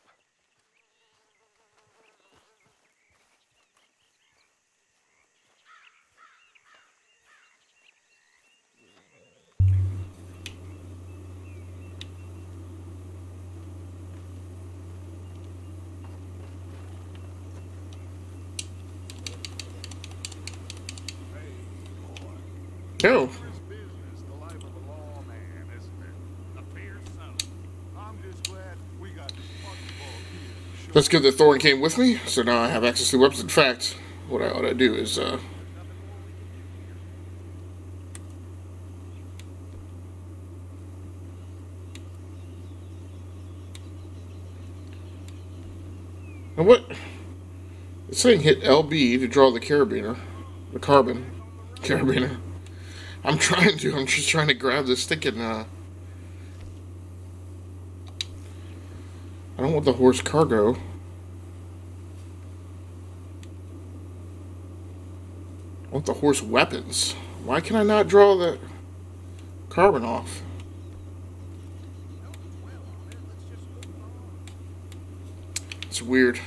Oh. That's good that Thorn came with me, so now I have access to weapons. In fact, what I ought to do is, and what? It's saying hit LB to draw the carabiner. The carabiner. I'm just trying to grab this sticking, I don't want the horse cargo. I want the horse weapons. Why can I not draw the carbon off? It's weird.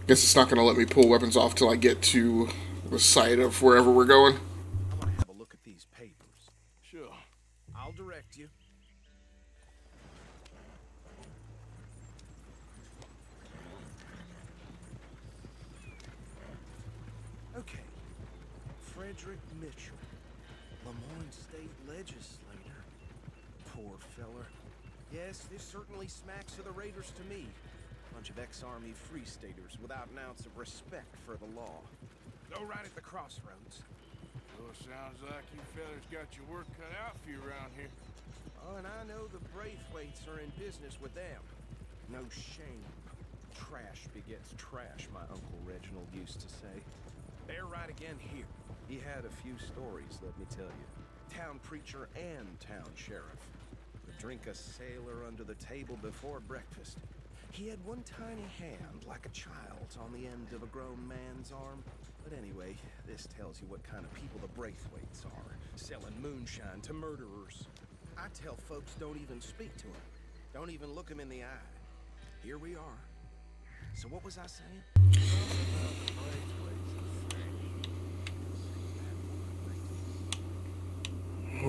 Guess it's not going to let me pull weapons off till I get to the site of wherever we're going. I want to have a look at these papers. Sure. I'll direct you. Okay. Frederick Mitchell, Lemoyne State Legislator. Poor feller. Yes, this certainly smacks of the Raiders to me. Bunch of ex-Army Free Staters without an ounce of respect for the law. Go right at the crossroads. Well, it sounds like you fellas got your work cut out for you around here. Oh, and I know the Braithwaites are in business with them. No shame. Trash begets trash, my Uncle Reginald used to say. They're right again here. He had a few stories, let me tell you. Town preacher and town sheriff. Would drink a sailor under the table before breakfast. He had one tiny hand, like a child's, on the end of a grown man's arm. But anyway, this tells you what kind of people the Braithwaites are. Selling moonshine to murderers. I tell folks don't even speak to him. Don't even look him in the eye. Here we are. So what was I saying?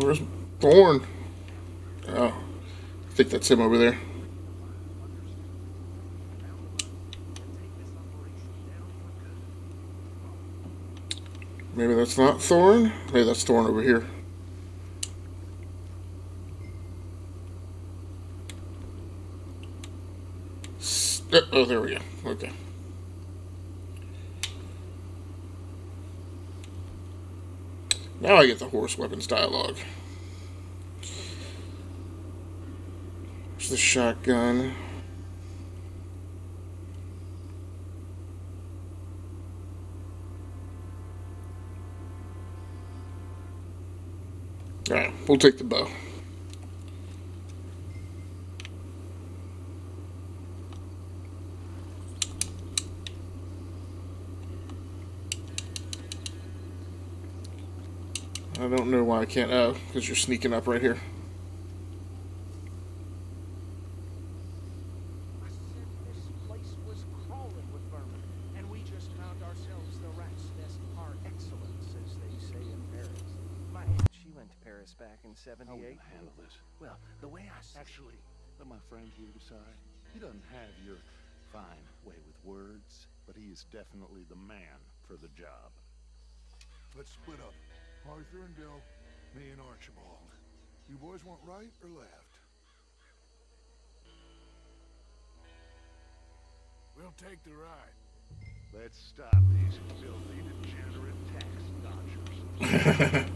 Where's Thorn? Oh, I think that's him over there. Maybe that's not Thorn. Maybe that's Thorn over here. Oh, there we go. Okay. Now I get the horse weapons dialogue. There's the shotgun. Alright, we'll take the bow. I don't know why I can't. Oh, because you're sneaking up right here. I said this place was crawling with vermin, and we just found ourselves the rat's nest par excellence, as they say in Paris. My aunt, she went to Paris back in '78. How are we gonna handle this? Well, the way I see Actually, let my friend here decide. He doesn't have your fine way with words. but he is definitely the man for the job. Let's split up. Arthur and Bill, me and Archibald. You boys want right or left? We'll take the right. Let's stop these filthy, degenerate tax dodgers.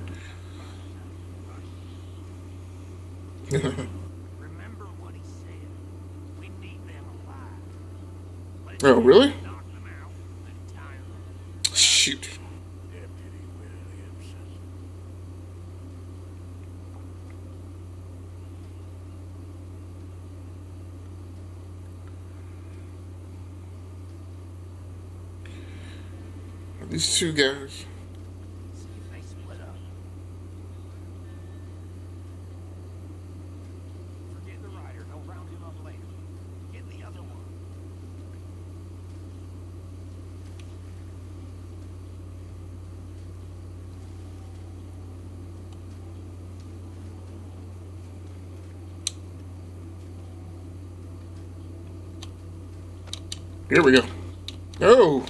Remember what he said. We need them alive. Oh, really? Shoot. These two guys. Forget the rider. Don't round him up later. Get the other one. Here we go. Oh!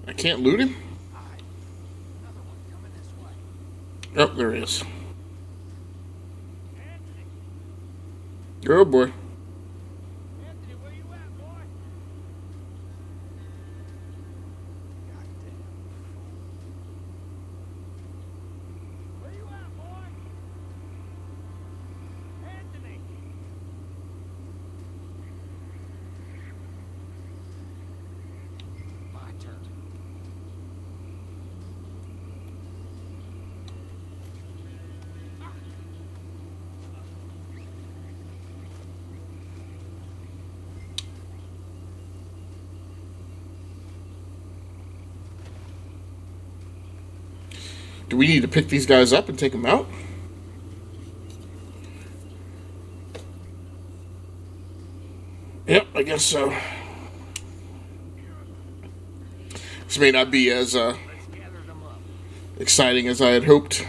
I can't loot him? Oh, there he is. Oh boy. Do we need to pick these guys up and take them out? Yep, I guess so. This may not be as exciting as I had hoped.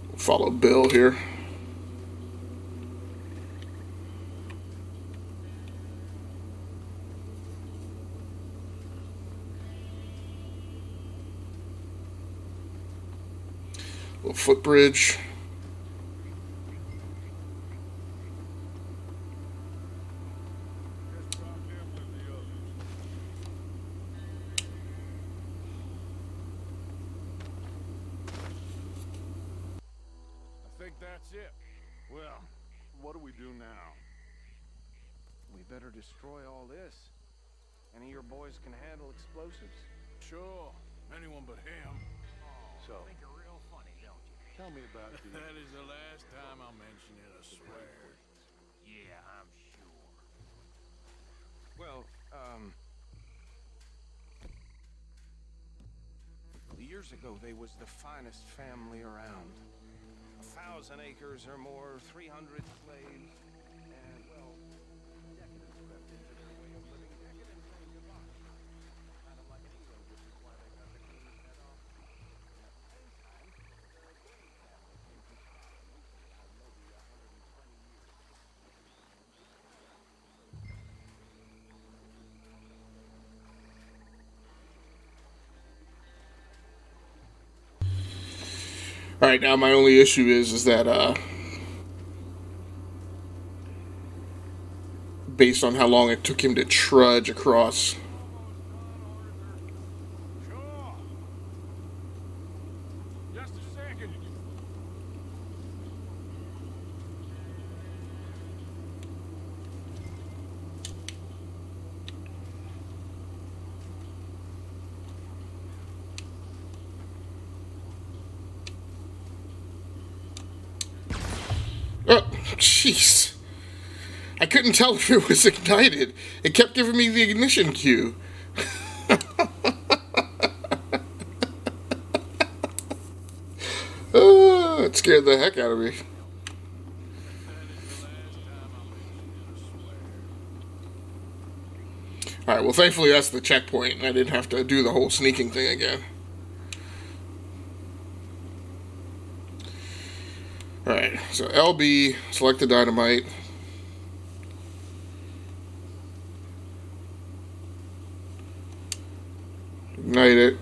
We'll follow Bill here. Little footbridge. I think that's it. Well, what do we do now? We better destroy all this. Any of your boys can handle explosives? Sure. Anyone but him. So, Think you're real funny, don't you? tell me about the... That is the last time I'll mention it, I swear. Yeah, I'm sure. Well, years ago, they was the finest family around. 1,000 acres or more, 300 slaves, and, well, decadence crept into their way of living. Decadence ain't goodbye. Kind of like an ego, which is why they cut the king's head off. At the same time, their Wayne family came from Scotland, recently had maybe 120 years. All right, now my only issue is that based on how long it took him to trudge across. Sure. Just a second. Oh, jeez. I couldn't tell if it was ignited. It kept giving me the ignition cue. Oh, it scared the heck out of me. Alright, well thankfully that's the checkpoint and I didn't have to do the whole sneaking thing again. Alright, so so LB, select the dynamite. Ignite it.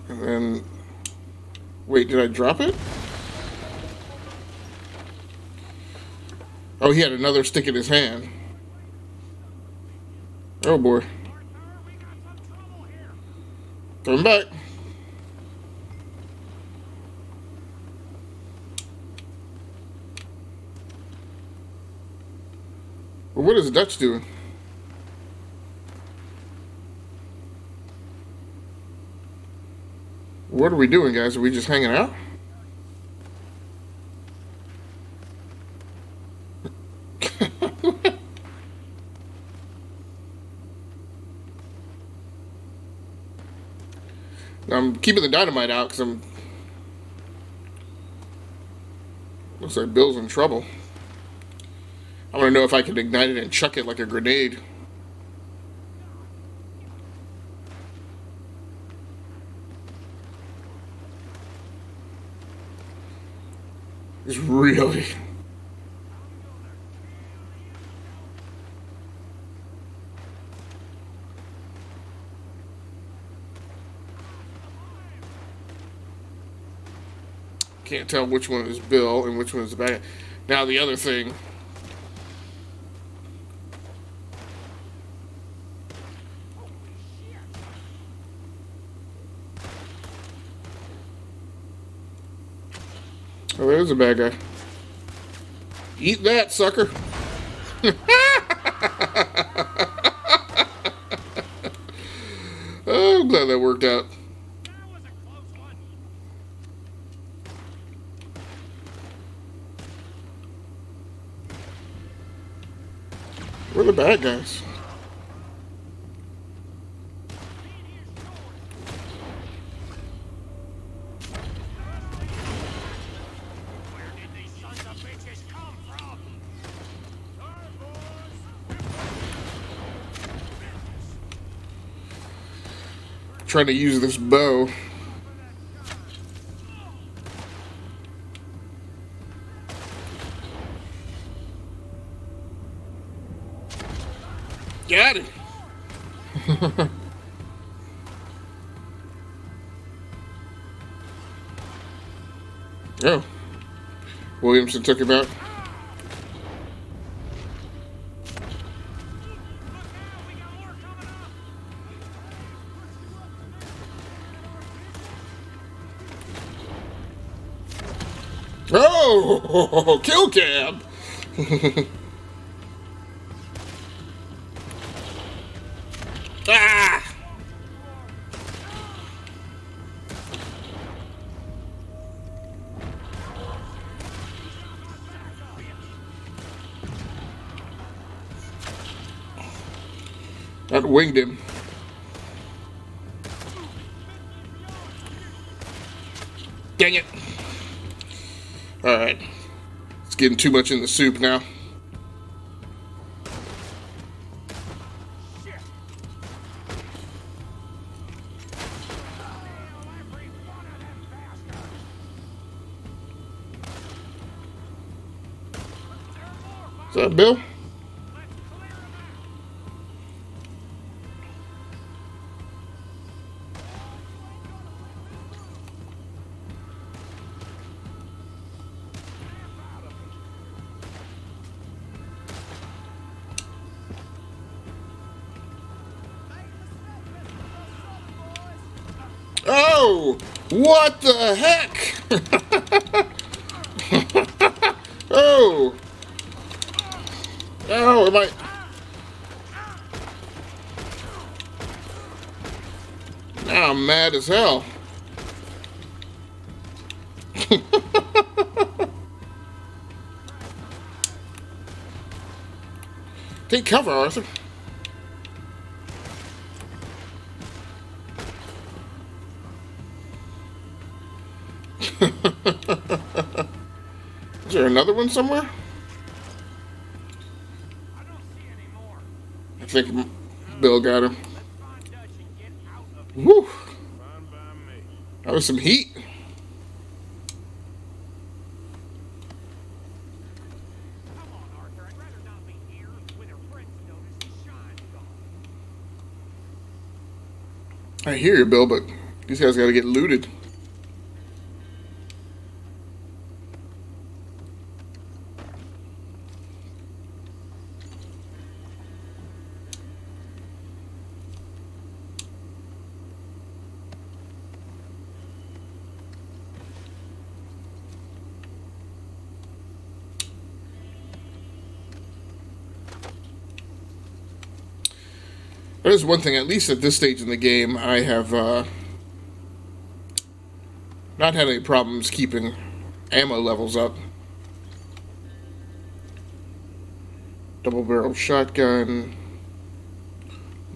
And then... Wait, did I drop it? Oh, he had another stick in his hand. Oh boy. Coming back. Well, what is Dutch doing? What are we doing, guys? Are we just hanging out? I'm keeping the dynamite out because I'm... Looks like Bill's in trouble. I want to know if I can ignite it and chuck it like a grenade. It's really... Can't tell which one is Bill and which one is the bad guy. Now the other thing... Oh, there's a bad guy. Eat that, sucker. Oh, I'm glad that worked out. Where are the bad guys? Trying to use this bow. Got it. Oh. Williamson took him out. Oh, kill cam. Ah! That winged him. Dang it. Alright. It's getting too much in the soup now. Is that Bill? Oh, what the heck? Oh. Oh, am I... Now I'm mad as hell. Take cover, Arthur. Is there another one somewhere? I think Bill got him. Woo! That was some heat. I hear you, Bill, but these guys gotta get looted. There's one thing, at least at this stage in the game, I have not had any problems keeping ammo levels up. Double barrel shotgun.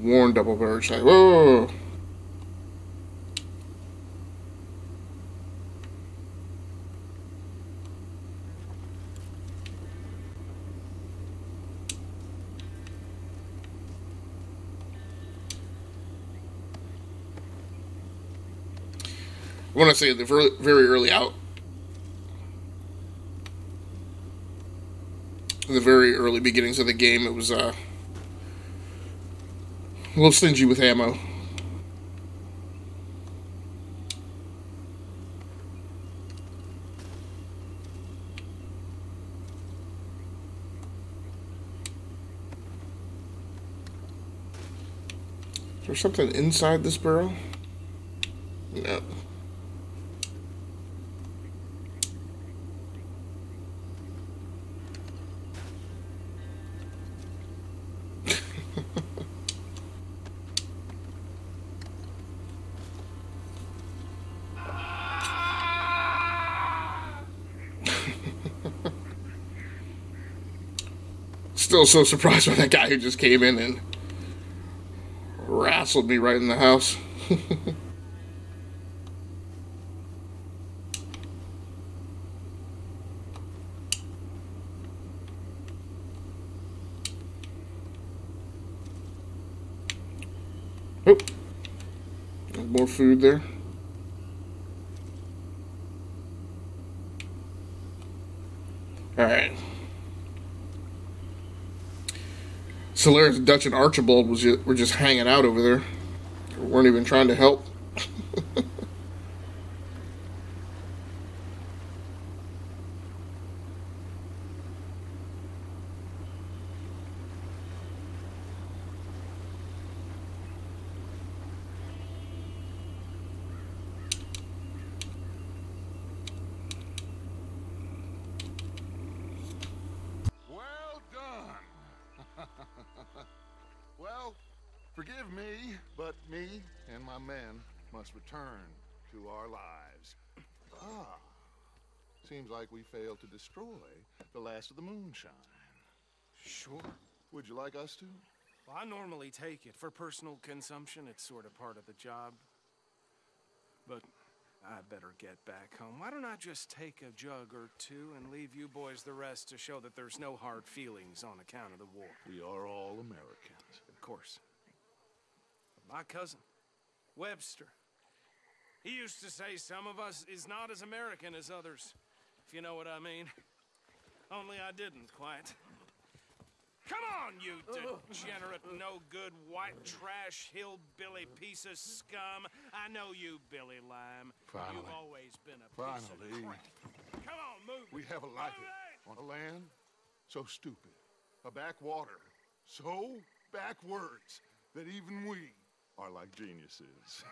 Worn double barrel shotgun. Whoa! I want to say at the very early out, in the very early beginnings of the game, it was a little stingy with ammo. Is there something inside this barrel? No. Still so surprised by that guy who just came in and wrestled me right in the house. Oh, there's more food there. All right. Solaris, Dutch, and Archibald were just hanging out over there. Weren't even trying to help. Well, forgive me, but me and my men must return to our lives. Ah, seems like we failed to destroy the last of the moonshine. Sure. Would you like us to? Well, I normally take it. For personal consumption, it's sort of part of the job. But I better get back home. Why don't I just take a jug or two and leave you boys the rest to show that there's no hard feelings on account of the war? We are all Americans. Of course. My cousin, Webster, he used to say some of us is not as American as others, if you know what I mean. Only I didn't quite. Come on, you degenerate, no-good, white trash, hillbilly piece of scum. I know you, Billy Lime. Finally. You've always been a piece of crap. Come on, move. We haven't liked it. On a land so stupid. A backwater so backwards that even we are like geniuses.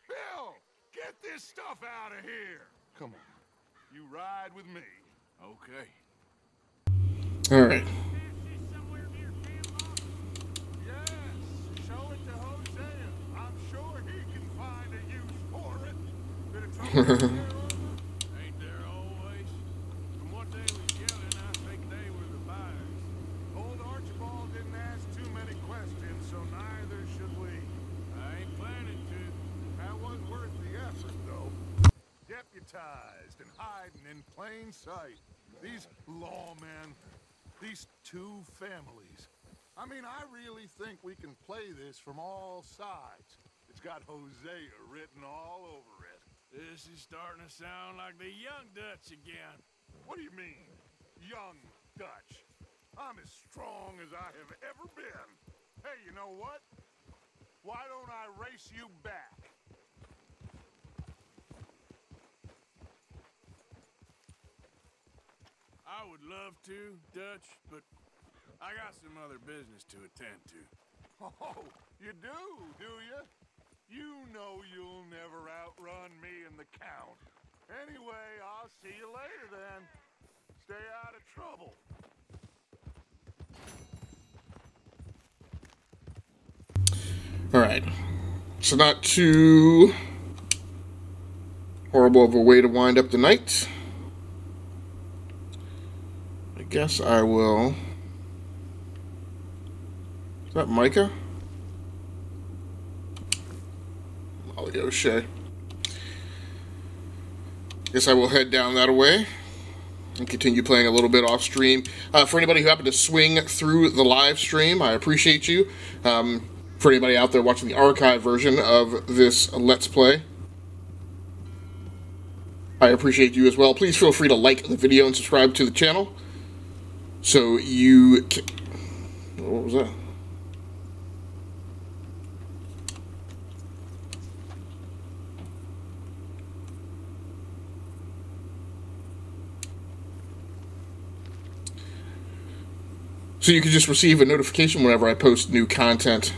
Bill, get this stuff out of here. Come on. You ride with me. Okay. All right. Yes, show it to Hosea. I'm sure he can find a use for it. Bit of trouble Ain't there always? From what they was yelling, I think they were the buyers. Old Archibald didn't ask too many questions, so neither should we. I ain't planning to. That was worth the effort, though. Deputized and hiding in plain sight. These lawmen, these two families. I mean, I really think we can play this from all sides. It's got Hosea written all over it. This is starting to sound like the young Dutch again. What do you mean, young Dutch? I'm as strong as I have ever been. Hey, you know what? Why don't I race you back? I would love to, Dutch, but I got some other business to attend to. Oh, you do you? You know you'll never outrun me and the Count. Anyway, I'll see you later then. Stay out of trouble. Alright. So not too horrible of a way to wind up the night. I guess I will... Is that Micah? Molly O'Shea. Guess I will head down that way and continue playing a little bit off stream. For anybody who happened to swing through the live stream, I appreciate you. For anybody out there watching the archive version of this Let's Play, I appreciate you as well. Please feel free to like the video and subscribe to the channel so you can... What was that? So you can just receive a notification whenever I post new content.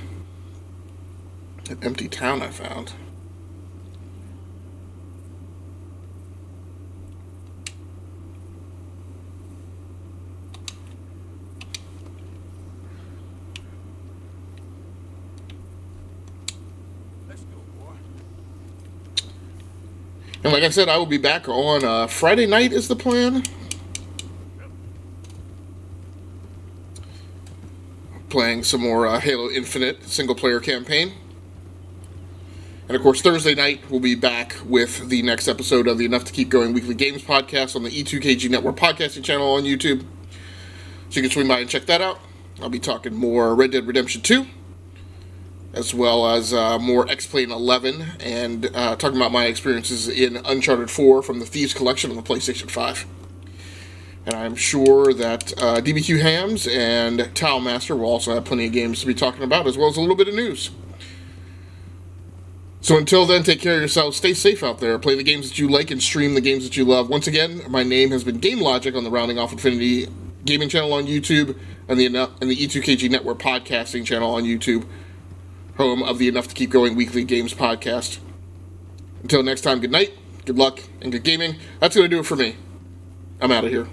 An empty town I found. Let's go, boy. And like I said, I will be back on Friday night is the plan. Playing some more Halo Infinite single-player campaign. And of course, Thursday night, we'll be back with the next episode of the Enough to Keep Going Weekly Games podcast on the E2KG Network podcasting channel on YouTube. So you can swing by and check that out. I'll be talking more Red Dead Redemption 2, as well as more X-Plane 11, and talking about my experiences in Uncharted 4 from the Thieves Collection on the PlayStation 5. And I'm sure that DBQ Hams and Towel Master will also have plenty of games to be talking about, as well as a little bit of news. So until then, take care of yourselves, stay safe out there, play the games that you like, and stream the games that you love. Once again, my name has been Game Logic on the Rounding Off Infinity gaming channel on YouTube, and the E2KG Network podcasting channel on YouTube, home of the Enough to Keep Going Weekly Games podcast. Until next time, good night, good luck, and good gaming. That's going to do it for me. I'm out of here.